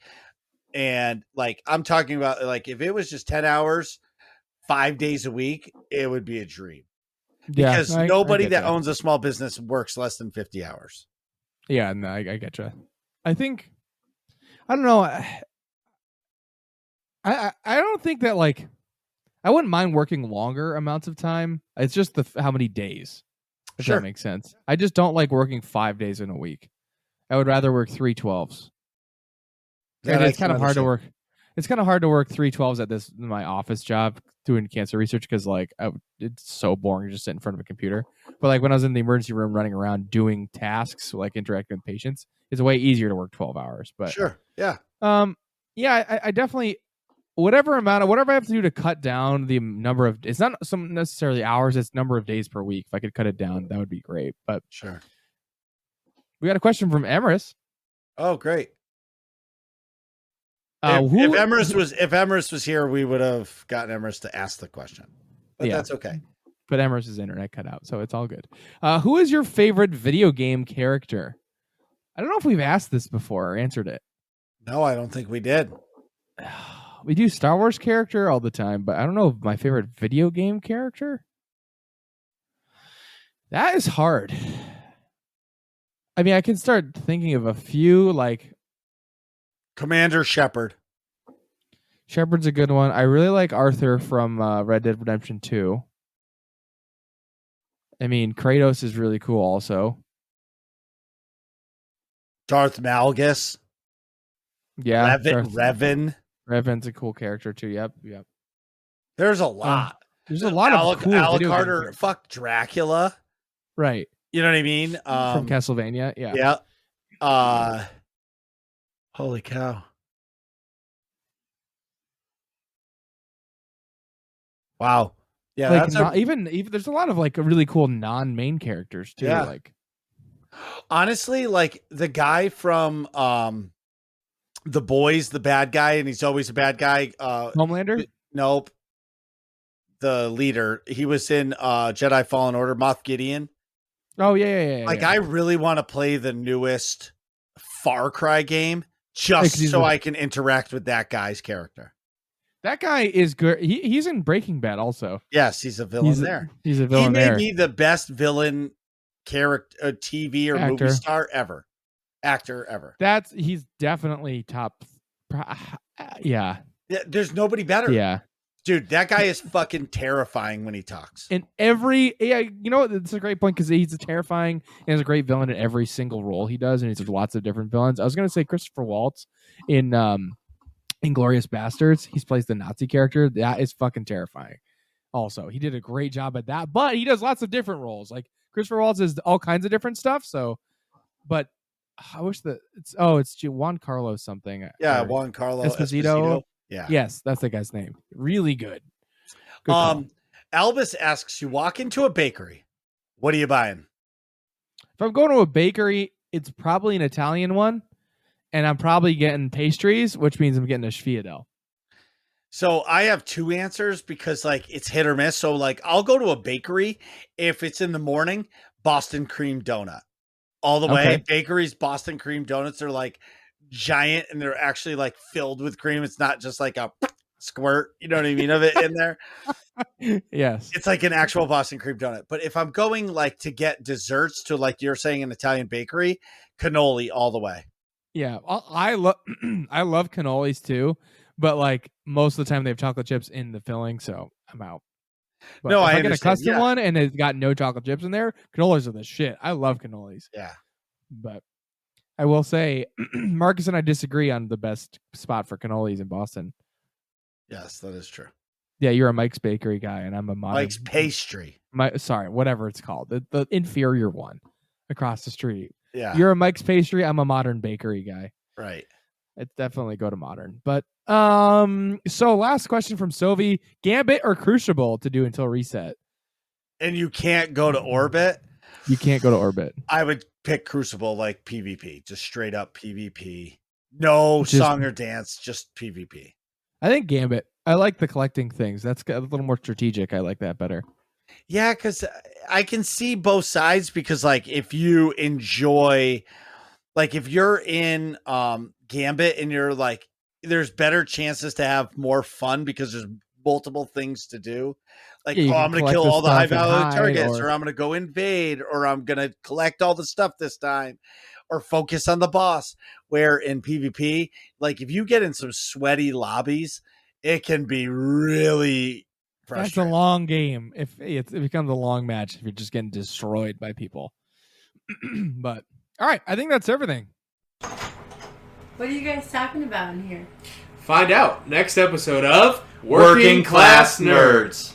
And like, I'm talking about like, if it was just 10 hours, 5 days a week, it would be a dream. Because nobody that owns a small business works less than 50 hours. Yeah, no, I get you. I think, I don't know. I don't think that like, I wouldn't mind working longer amounts of time. It's just how many days. If that makes sense. I just don't like working 5 days in a week. I would rather work 312s. And it's kind of hard to work. It's kind of hard to work 312s at my office job doing cancer research because like it's so boring to just sit in front of a computer. But like when I was in the emergency room running around doing tasks like interacting with patients, it's way easier to work 12 hours. But yeah. I definitely whatever I have to do to cut down the number of, it's not some necessarily hours, it's number of days per week. If I could cut it down, that would be great. But sure. We got a question from Emrys. Oh, great. If Emrys was here, we would have gotten Emrys to ask the question. But that's okay. But Emrys' internet cut out, so it's all good. Who is your favorite video game character? I don't know if we've asked this before or answered it. No, I don't think we did. We do Star Wars character all the time, but I don't know my favorite video game character. That is hard. I mean, I can start thinking of a few, like Commander Shepard. Shepard's a good one. I really like Arthur from Red Dead Redemption 2. I mean, Kratos is really cool also. Darth Malgus. Yeah. Revan. Revan's a cool character too. Yep. There's a lot. There's a lot of cool video Carter. Fuck Dracula. Right. You know what I mean? From Castlevania. Yeah. Yeah. Holy cow. Wow. Yeah. Like that's even there's a lot of like really cool non-main characters too. Yeah. Like honestly, like the guy from The Boys, the bad guy, and he's always a bad guy. Homelander? Nope. The leader. He was in Jedi Fallen Order, Moff Gideon. Oh, yeah. Like, I really want to play the newest Far Cry game just so I can interact with that guy's character. That guy is good. He's in Breaking Bad also. Yes, he's a villain there. He's a villain there. He may be the best villain character, TV or movie star ever. Actor ever. He's definitely top. Yeah. There's nobody better. Yeah. Dude, that guy is fucking terrifying when he talks. In it's a great point because he's terrifying and has a great villain in every single role he does, and he's lots of different villains. I was gonna say Christopher Waltz in Inglourious Bastards. He plays the Nazi character. That is fucking terrifying. Also, he did a great job at that, but he does lots of different roles. Like Christopher Waltz is all kinds of different stuff. So, but I wish it's Juan Carlos something. Yeah, Juan Carlos Esposito. Yeah. Yes, that's the guy's name. Really good. Albus asks, you walk into a bakery. What are you buying? If I'm going to a bakery, it's probably an Italian one. And I'm probably getting pastries, which means I'm getting a Sfiadel. So I have two answers because like it's hit or miss. So like I'll go to a bakery if it's in the morning, Boston cream donut. All the way. Bakeries, Boston cream donuts are like giant and they're actually like filled with cream. It's not just like a squirt, you know what I mean, of it in there. Yes. It's like an actual Boston cream donut. But if I'm going like to get desserts to like you're saying an Italian bakery, cannoli all the way. Yeah. I love cannolis too, but like most of the time they have chocolate chips in the filling, so I'm out. But no, if I get a custom one and it's got no chocolate chips in there, cannolis are the shit. I love cannolis. Yeah. But I will say, Marcus and I disagree on the best spot for cannolis in Boston. Yes, that is true. Yeah, you're a Mike's Bakery guy, and I'm a modern. Mike's Pastry. Sorry, whatever it's called, the inferior one across the street. Yeah. You're a Mike's Pastry. I'm a modern bakery guy. Right. It's definitely go to modern. But so last question from Sovi: Gambit or Crucible to do until reset? And you can't go to Orbit. You can't go to Orbit. I would pick Crucible like PvP, just straight up PvP. No Just- song or dance, just PvP. I think Gambit. I like the collecting things. That's a little more strategic. I like that better. Yeah, because I can see both sides, because like if you enjoy, like if you're in Gambit and you're like, there's better chances to have more fun because there's multiple things to do. Like, Yeah, you I'm can going to collect kill the all the stuff high and value hide, targets, or or I'm going to go invade, or I'm going to collect all the stuff this time, or focus on the boss. Where in PvP, like if you get in some sweaty lobbies, it can be really That's a frustrating. long game. If it becomes a long match, if you're just getting destroyed by people. But all right, I think that's everything. What are you guys talking about in here? Find out next episode of Working Class Nerds.